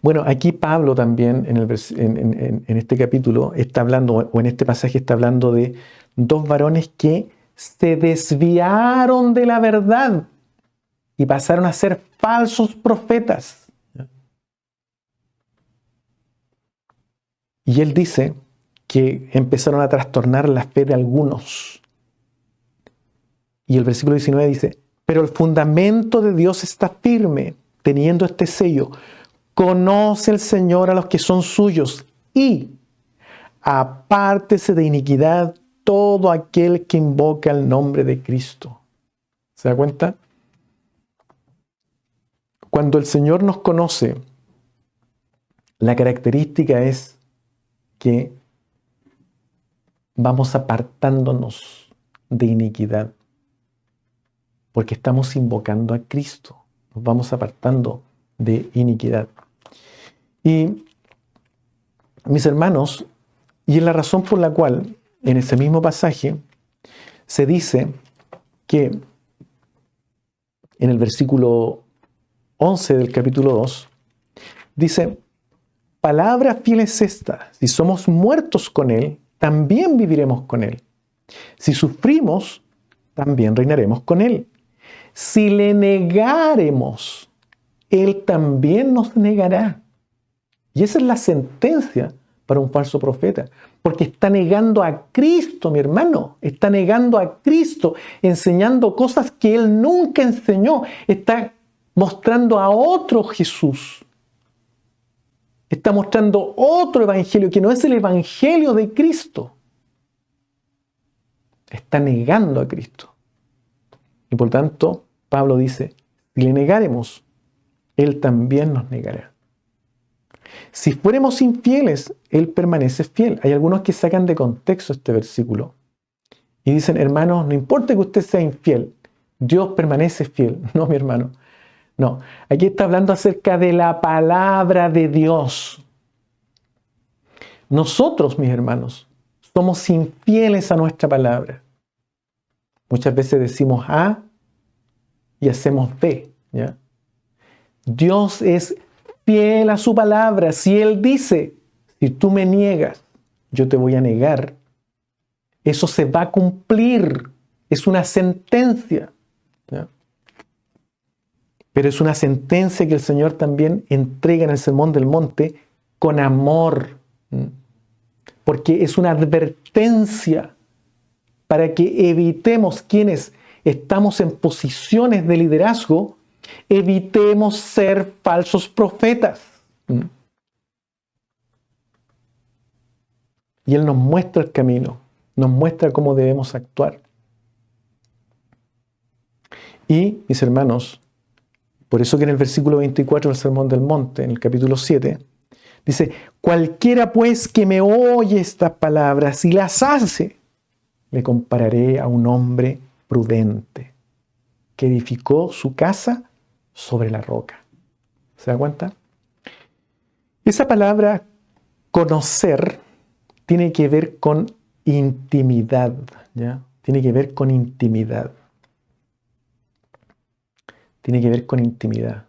Bueno, aquí Pablo también en este capítulo está hablando, o en este pasaje está hablando de dos varones que se desviaron de la verdad y pasaron a ser falsos profetas. Y él dice que empezaron a trastornar la fe de algunos. Y el versículo 19 dice, pero el fundamento de Dios está firme, teniendo este sello. Conoce el Señor a los que son suyos y apártese de iniquidad todo aquel que invoca el nombre de Cristo. ¿Se da cuenta? Cuando el Señor nos conoce, la característica es que vamos apartándonos de iniquidad, porque estamos invocando a Cristo. Nos vamos apartando de iniquidad. Y mis hermanos, y es la razón por la cual en ese mismo pasaje se dice que en el versículo 11 del capítulo 2 dice, palabra fiel es esta, si somos muertos con Él, también viviremos con Él. Si sufrimos, también reinaremos con Él. Si le negáremos, Él también nos negará. Y esa es la sentencia para un falso profeta, porque está negando a Cristo, mi hermano. Está negando a Cristo, enseñando cosas que Él nunca enseñó. Está mostrando a otro Jesús. Está mostrando otro evangelio que no es el evangelio de Cristo. Está negando a Cristo. Y por tanto, Pablo dice, si le negáremos, Él también nos negará. Si fuéramos infieles, Él permanece fiel. Hay algunos que sacan de contexto este versículo y dicen, hermanos, no importa que usted sea infiel, Dios permanece fiel. No, mi hermano. No, aquí está hablando acerca de la palabra de Dios. Nosotros, mis hermanos, somos infieles a nuestra palabra. Muchas veces decimos A y hacemos B, ¿ya? Dios es fiel a su palabra. Si Él dice, si tú me niegas, yo te voy a negar, eso se va a cumplir. es una sentencia, ¿ya? Pero es una sentencia que el Señor también entrega en el Sermón del Monte con amor, porque es una advertencia para que evitemos, quienes estamos en posiciones de liderazgo, evitemos ser falsos profetas. Y Él nos muestra el camino, nos muestra cómo debemos actuar. Y, mis hermanos, por eso que en el versículo 24 del Sermón del Monte, en el capítulo 7, dice: cualquiera pues que me oye estas palabras y las hace, le compararé a un hombre prudente que edificó su casa sobre la roca. ¿Se da cuenta? Esa palabra conocer tiene que ver con intimidad, ¿ya? Tiene que ver con intimidad. Tiene que ver con intimidad.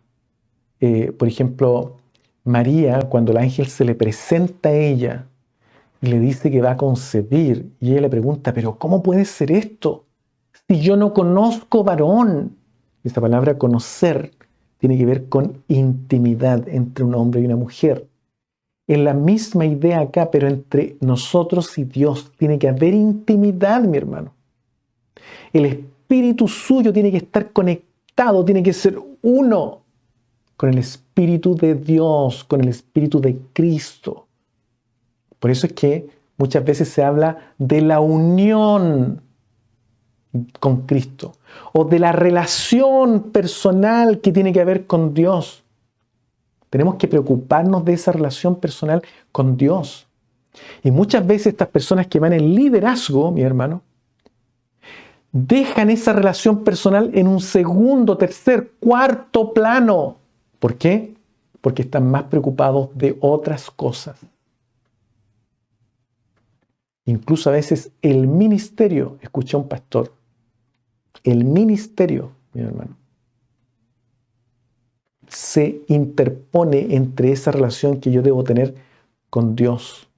Por ejemplo, María, cuando el ángel se le presenta a ella y le dice que va a concebir, y ella le pregunta: ¿pero cómo puede ser esto si yo no conozco varón? Esta palabra conocer tiene que ver con intimidad entre un hombre y una mujer. Es la misma idea acá, pero entre nosotros y Dios tiene que haber intimidad, mi hermano. El espíritu suyo tiene que estar conectado, tiene que ser uno con el Espíritu de Dios, con el Espíritu de Cristo. Por eso es que muchas veces se habla de la unión con Cristo o de la relación personal que tiene que haber con Dios. Tenemos que preocuparnos de esa relación personal con Dios. Y muchas veces estas personas que van en liderazgo, mi hermano, dejan esa relación personal en un segundo, tercer, cuarto plano. ¿Por qué? Porque están más preocupados de otras cosas. Incluso a veces el ministerio, escuché a un pastor, el ministerio, mi hermano, se interpone entre esa relación que yo debo tener con Dios.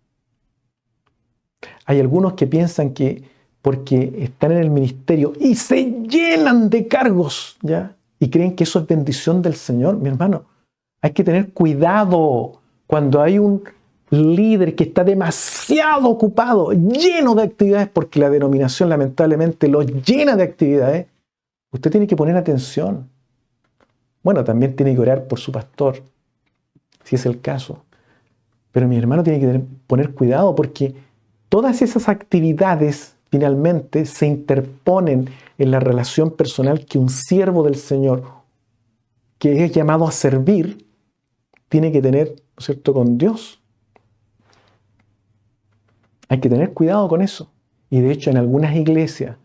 Hay algunos que piensan que porque están en el ministerio y se llenan de cargos, ¿ya? Y creen que eso es bendición del Señor. Mi hermano, hay que tener cuidado cuando hay un líder que está demasiado ocupado, lleno de actividades, porque la denominación lamentablemente lo llena de actividades. Usted tiene que poner atención. Bueno, también tiene que orar por su pastor, si es el caso. Pero mi hermano tiene que poner cuidado, porque todas esas actividades finalmente se interponen en la relación personal que un siervo del Señor, que es llamado a servir, tiene que tener, ¿no es cierto?, con Dios. Hay que tener cuidado con eso. Y de hecho, en algunas iglesias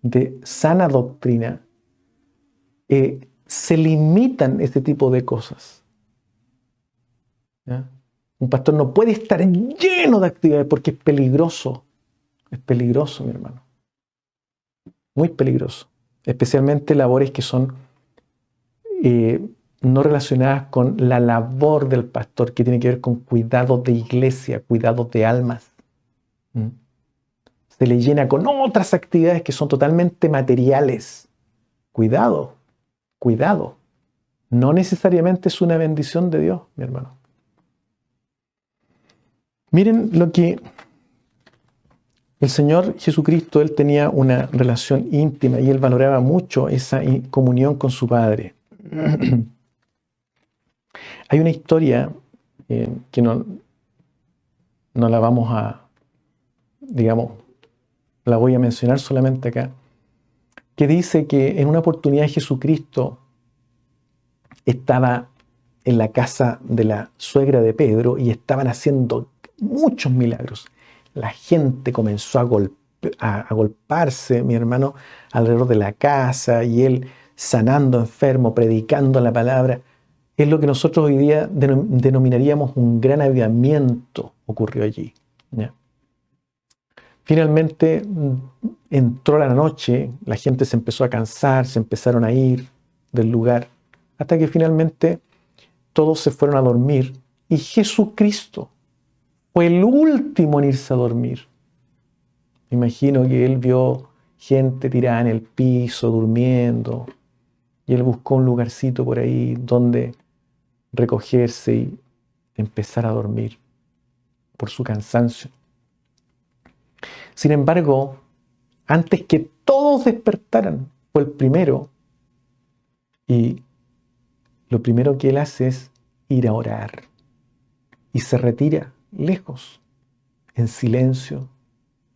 de sana doctrina se limitan este tipo de cosas, ¿ya? Un pastor no puede estar lleno de actividades porque es peligroso. Es peligroso, mi hermano. Muy peligroso. Especialmente labores que son no relacionadas con la labor del pastor, que tiene que ver con cuidado de iglesia, cuidado de almas. Se le llena con otras actividades que son totalmente materiales. Cuidado, cuidado. No necesariamente es una bendición de Dios, mi hermano. Miren lo que el Señor Jesucristo, Él tenía una relación íntima y Él valoraba mucho esa comunión con su Padre. Hay una historia que no la vamos a, digamos, la voy a mencionar solamente acá, que dice que en una oportunidad Jesucristo estaba en la casa de la suegra de Pedro y estaban haciendo muchos milagros. La gente comenzó a golparse, mi hermano, alrededor de la casa, y él sanando enfermo, predicando la palabra. Es lo que nosotros hoy día denominaríamos un gran avivamiento ocurrió allí, ¿ya? Finalmente entró la noche, la gente se empezó a cansar, se empezaron a ir del lugar, hasta que finalmente todos se fueron a dormir y Jesucristo fue el último en irse a dormir. Me imagino que él vio gente tirada en el piso, durmiendo, y él buscó un lugarcito por ahí donde recogerse y empezar a dormir por su cansancio. Sin embargo, antes que todos despertaran, fue el primero, y lo primero que él hace es ir a orar, y se retira lejos, en silencio.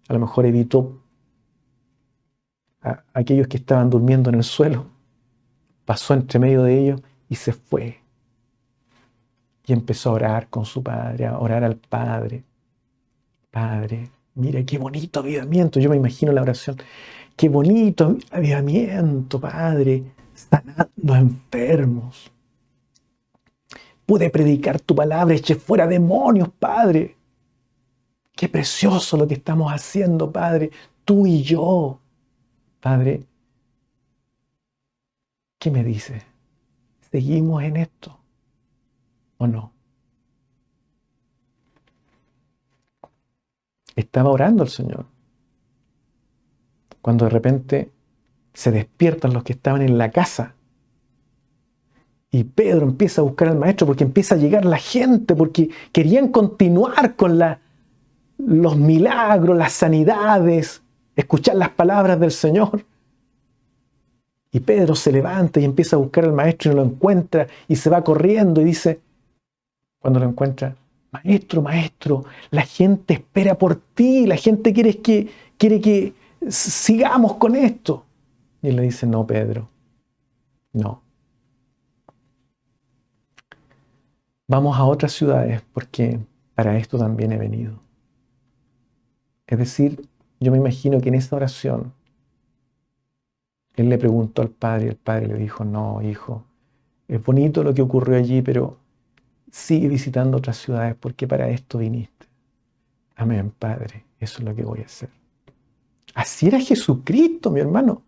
A lo mejor evitó a aquellos que estaban durmiendo en el suelo, pasó entre medio de ellos y se fue. Y empezó a orar con su padre, a orar al Padre. Padre, mira qué bonito avivamiento. Yo me imagino la oración. Qué bonito avivamiento, Padre, sanando a enfermos. Pude predicar tu palabra, eché fuera demonios, Padre. Qué precioso lo que estamos haciendo, Padre, tú y yo. Padre, ¿qué me dice? ¿Seguimos en esto o no? Estaba orando el Señor, cuando de repente se despiertan los que estaban en la casa. Y Pedro empieza a buscar al maestro porque empieza a llegar la gente, porque querían continuar con los milagros, las sanidades, escuchar las palabras del Señor. Y Pedro se levanta y empieza a buscar al maestro y no lo encuentra y se va corriendo y dice, cuando lo encuentra, maestro, maestro, la gente espera por ti, la gente quiere que sigamos con esto. Y él le dice, no, Pedro, no. Vamos a otras ciudades porque para esto también he venido. Es decir, yo me imagino que en esa oración él le preguntó al Padre y el Padre le dijo, no, hijo, es bonito lo que ocurrió allí, pero sigue visitando otras ciudades porque para esto viniste. Amén, Padre, eso es lo que voy a hacer. Así era Jesucristo, mi hermano.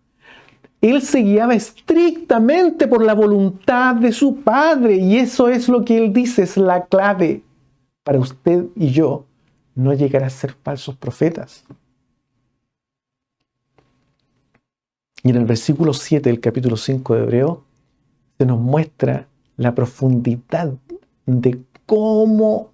Él se guiaba estrictamente por la voluntad de su Padre y eso es lo que él dice, es la clave para usted y yo no llegar a ser falsos profetas. Y en el versículo 7 del capítulo 5 de Hebreo se nos muestra la profundidad de cómo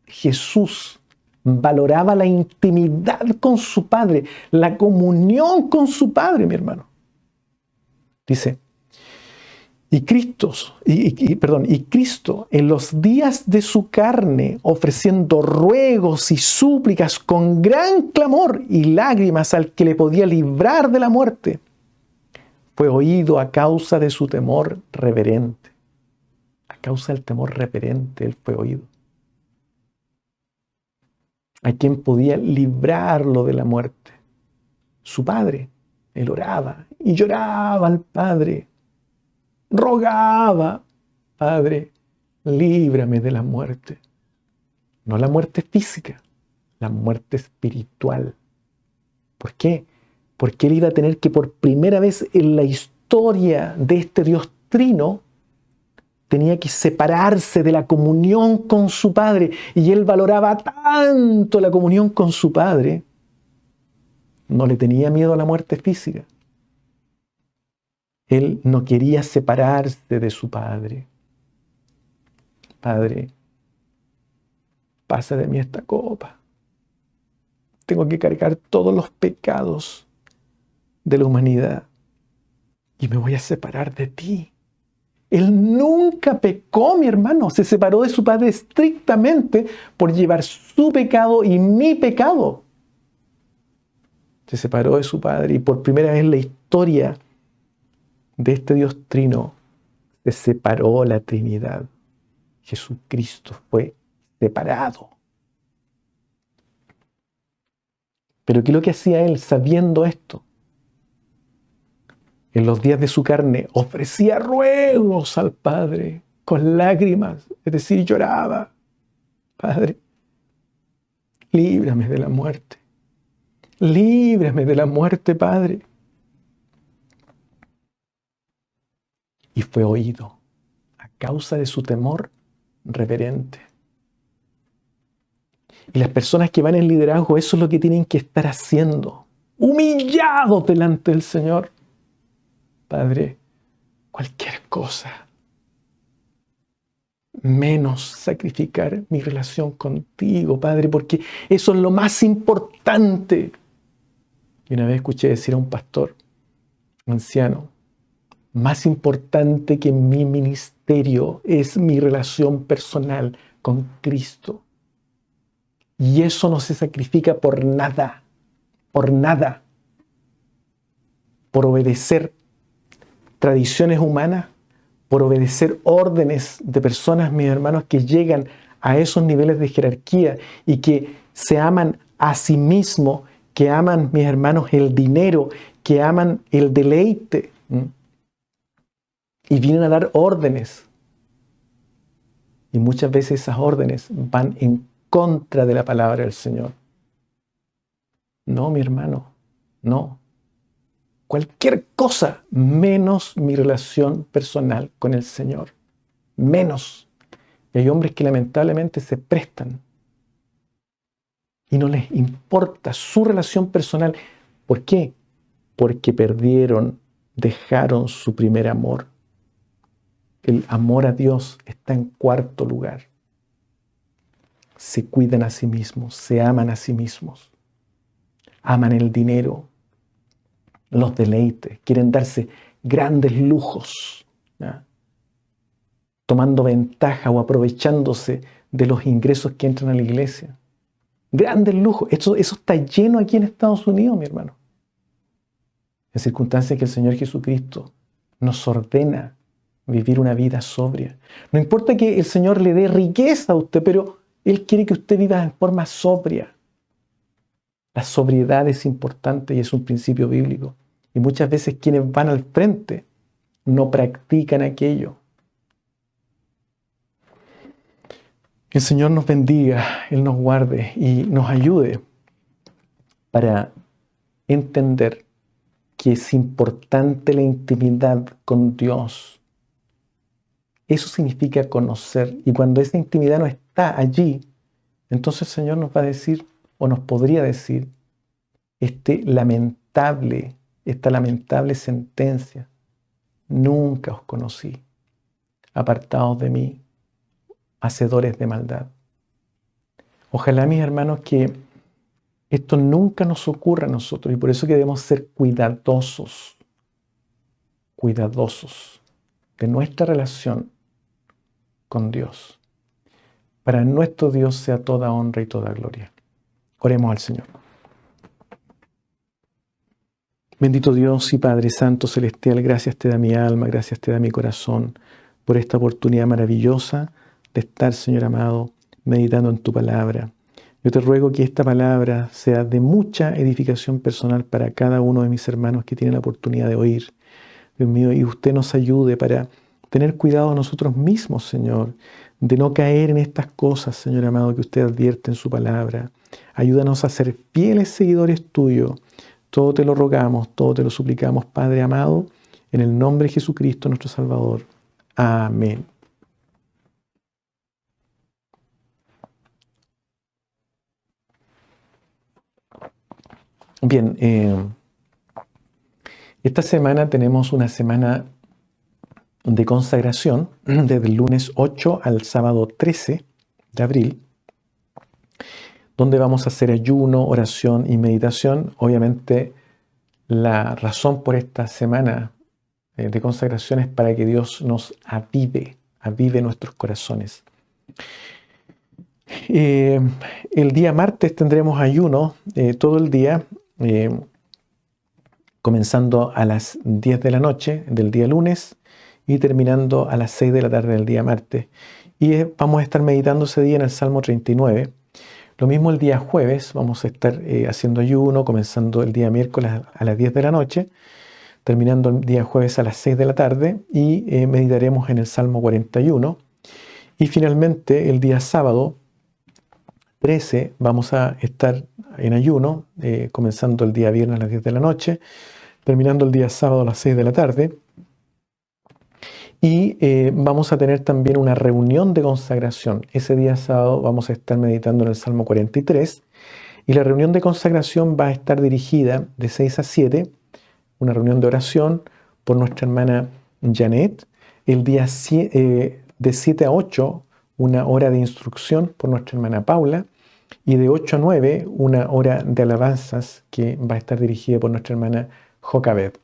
Jesús valoraba la intimidad con su Padre, la comunión con su Padre, mi hermano. Dice, y Cristo en los días de su carne, ofreciendo ruegos y súplicas con gran clamor y lágrimas al que le podía librar de la muerte, fue oído a causa de su temor reverente. A causa del temor reverente, él fue oído. ¿A quién podía librarlo de la muerte? Su Padre. Él oraba y lloraba al Padre. Rogaba, Padre, líbrame de la muerte. No la muerte física, la muerte espiritual. ¿Por qué? Porque él iba a tener que por primera vez en la historia de este Dios trino, tenía que separarse de la comunión con su Padre. Y él valoraba tanto la comunión con su Padre, no le tenía miedo a la muerte física. Él no quería separarse de su Padre. Padre, pasa de mí esta copa. Tengo que cargar todos los pecados de la humanidad y me voy a separar de ti. Él nunca pecó, mi hermano. Se separó de su Padre estrictamente por llevar su pecado y mi pecado. Se separó de su Padre y por primera vez en la historia de este Dios trino se separó la Trinidad. Jesucristo fue separado. Pero ¿qué es lo que hacía él sabiendo esto? En los días de su carne ofrecía ruegos al Padre con lágrimas, es decir, lloraba. Padre, líbrame de la muerte. Líbrame de la muerte, Padre. Y fue oído a causa de su temor reverente. Y las personas que van en liderazgo, eso es lo que tienen que estar haciendo. humillados delante del Señor. Padre, cualquier cosa, menos sacrificar mi relación contigo, Padre, porque eso es lo más importante. Y una vez escuché decir a un pastor anciano, más importante que mi ministerio es mi relación personal con Cristo. Y eso no se sacrifica por nada, por nada, por obedecer tradiciones humanas, por obedecer órdenes de personas, mis hermanos, que llegan a esos niveles de jerarquía y que se aman a sí mismos, que aman, mis hermanos, el dinero, que aman el deleite. Y vienen a dar órdenes. Y muchas veces esas órdenes van en contra de la palabra del Señor. No, mi hermano, no. Cualquier cosa menos mi relación personal con el Señor. Menos. Y hay hombres que lamentablemente se prestan y no les importa su relación personal. ¿Por qué? Porque perdieron, dejaron su primer amor. El amor a Dios está en cuarto lugar. Se cuidan a sí mismos, se aman a sí mismos. Aman el dinero, los deleites, quieren darse grandes lujos, ¿ya? Tomando ventaja o aprovechándose de los ingresos que entran a la iglesia. Grandes lujos. Eso está lleno aquí en Estados Unidos, mi hermano. En circunstancias que el Señor Jesucristo nos ordena vivir una vida sobria. No importa que el Señor le dé riqueza a usted, pero Él quiere que usted viva en forma sobria. La sobriedad es importante y es un principio bíblico. Y muchas veces quienes van al frente no practican aquello. Que el Señor nos bendiga, Él nos guarde y nos ayude para entender que es importante la intimidad con Dios. Eso significa conocer. Y cuando esa intimidad no está allí, entonces el Señor nos va a decir, o nos podría decir, esta lamentable sentencia: nunca os conocí, apartados de mí, hacedores de maldad. Ojalá, mis hermanos, que esto nunca nos ocurra a nosotros, y por eso que debemos ser cuidadosos de nuestra relación con Dios. Para nuestro Dios sea toda honra y toda gloria. Oremos al Señor. Bendito Dios y Padre Santo Celestial, gracias te da mi alma, gracias te da mi corazón por esta oportunidad maravillosa de estar, Señor amado, meditando en tu palabra. Yo te ruego que esta palabra sea de mucha edificación personal para cada uno de mis hermanos que tienen la oportunidad de oír. Dios mío, y usted nos ayude para tener cuidado nosotros mismos, Señor, de no caer en estas cosas, Señor amado, que usted advierte en su palabra. Ayúdanos a ser fieles seguidores tuyos. Todo te lo rogamos, todo te lo suplicamos, Padre amado, en el nombre de Jesucristo nuestro Salvador. Amén. Bien, esta semana tenemos una semana de consagración, desde el lunes 8 al sábado 13 de abril, donde vamos a hacer ayuno, oración y meditación. Obviamente, la razón por esta semana de consagración es para que Dios nos avive nuestros corazones. El día martes tendremos ayuno todo el día, comenzando a las 10 de la noche del día lunes y terminando a las 6 de la tarde del día martes. Y vamos a estar meditando ese día en el Salmo 39. Lo mismo el día jueves, vamos a estar haciendo ayuno, comenzando el día miércoles a las 10 de la noche, terminando el día jueves a las 6 de la tarde y meditaremos en el Salmo 41. Y finalmente el día sábado 13 vamos a estar en ayuno, comenzando el día viernes a las 10 de la noche, terminando el día sábado a las 6 de la tarde. Y vamos a tener también una reunión de consagración. Ese día sábado vamos a estar meditando en el Salmo 43 Y la reunión de consagración va a estar dirigida de 6 a 7, una reunión de oración por nuestra hermana Janet. El día de 7 a 8, una hora de instrucción por nuestra hermana Paula. Y de 8 a 9, una hora de alabanzas que va a estar dirigida por nuestra hermana Jocabed.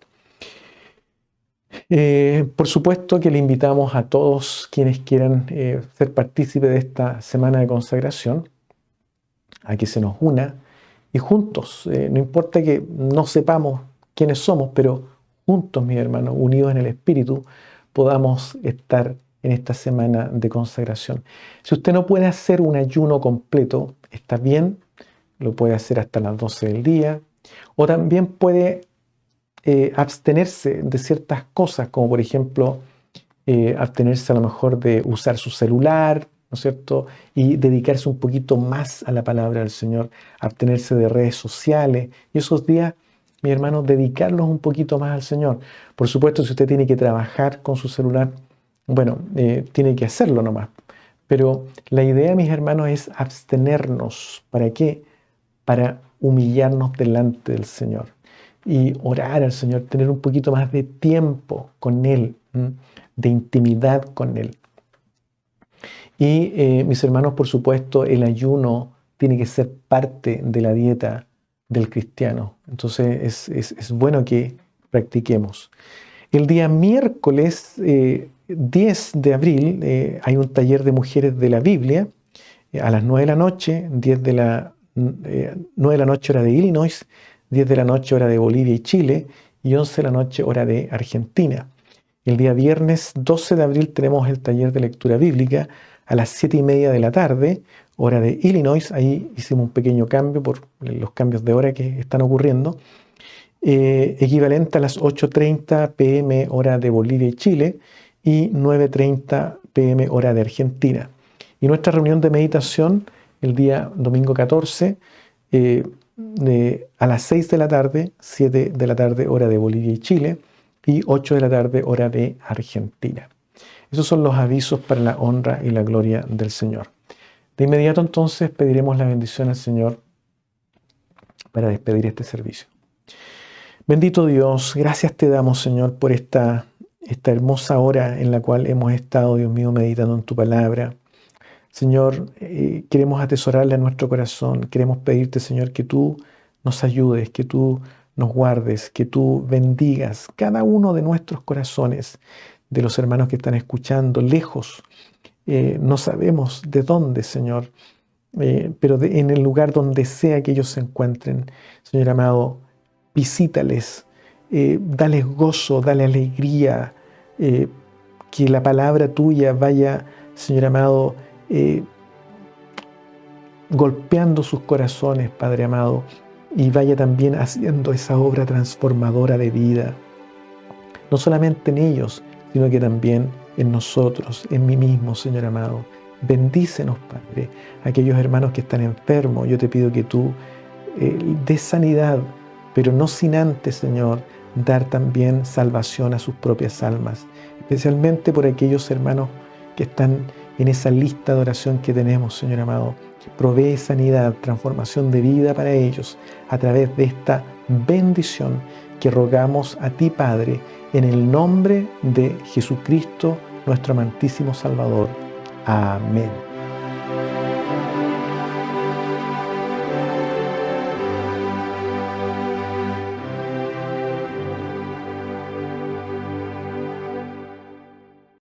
Por supuesto que le invitamos a todos quienes quieran ser partícipes de esta semana de consagración a que se nos una y juntos, no importa que no sepamos quiénes somos, pero juntos, mis hermanos, unidos en el Espíritu, podamos estar en esta semana de consagración. Si usted no puede hacer un ayuno completo, está bien, lo puede hacer hasta las 12 del día, o también puede abstenerse de ciertas cosas, como por ejemplo, abstenerse a lo mejor de usar su celular, ¿no es cierto? Y dedicarse un poquito más a la palabra del Señor, abstenerse de redes sociales, y esos días, mi hermano, dedicarlos un poquito más al Señor. Por supuesto, si usted tiene que trabajar con su celular, bueno, tiene que hacerlo nomás. Pero la idea, mis hermanos, es abstenernos. ¿Para qué? Para humillarnos delante del Señor y orar al Señor, tener un poquito más de tiempo con Él, de intimidad con Él. Y mis hermanos, por supuesto, el ayuno tiene que ser parte de la dieta del cristiano. Entonces es bueno que practiquemos. El día miércoles 10 de abril hay un taller de mujeres de la Biblia a las 9 de la noche, 9 de la noche hora de Illinois, 10 de la noche hora de Bolivia y Chile y 11 de la noche hora de Argentina. El día viernes 12 de abril tenemos el taller de lectura bíblica a las 7:30 de la tarde, hora de Illinois. Ahí hicimos un pequeño cambio por los cambios de hora que están ocurriendo. Equivalente a las 8:30 p.m. hora de Bolivia y Chile y 9:30 p.m. hora de Argentina. Y nuestra reunión de meditación el día domingo 14 a las 6 de la tarde, 7 de la tarde hora de Bolivia y Chile y 8 de la tarde hora de Argentina. Esos son los avisos para la honra y la gloria del Señor. De inmediato entonces pediremos la bendición al Señor para despedir este servicio. Bendito Dios, gracias te damos, Señor, por esta hermosa hora en la cual hemos estado, Dios mío, meditando en tu palabra. Señor, queremos atesorarla en nuestro corazón. Queremos pedirte, Señor, que tú nos ayudes, que tú nos guardes, que tú bendigas cada uno de nuestros corazones, de los hermanos que están escuchando lejos. No sabemos de dónde, Señor, pero en el lugar donde sea que ellos se encuentren, Señor amado, visítales, dales gozo, dale alegría, que la palabra tuya vaya, Señor amado, golpeando sus corazones, Padre amado, y vaya también haciendo esa obra transformadora de vida, no solamente en ellos, sino que también en nosotros, en mí mismo, Señor amado. Bendícenos, Padre, aquellos hermanos que están enfermos. Yo te pido que tú des sanidad, pero no sin antes, Señor, dar también salvación a sus propias almas, especialmente por aquellos hermanos que están en esa lista de oración que tenemos, Señor amado. Provee sanidad, transformación de vida para ellos a través de esta bendición que rogamos a ti, Padre, en el nombre de Jesucristo, nuestro amantísimo Salvador. Amén.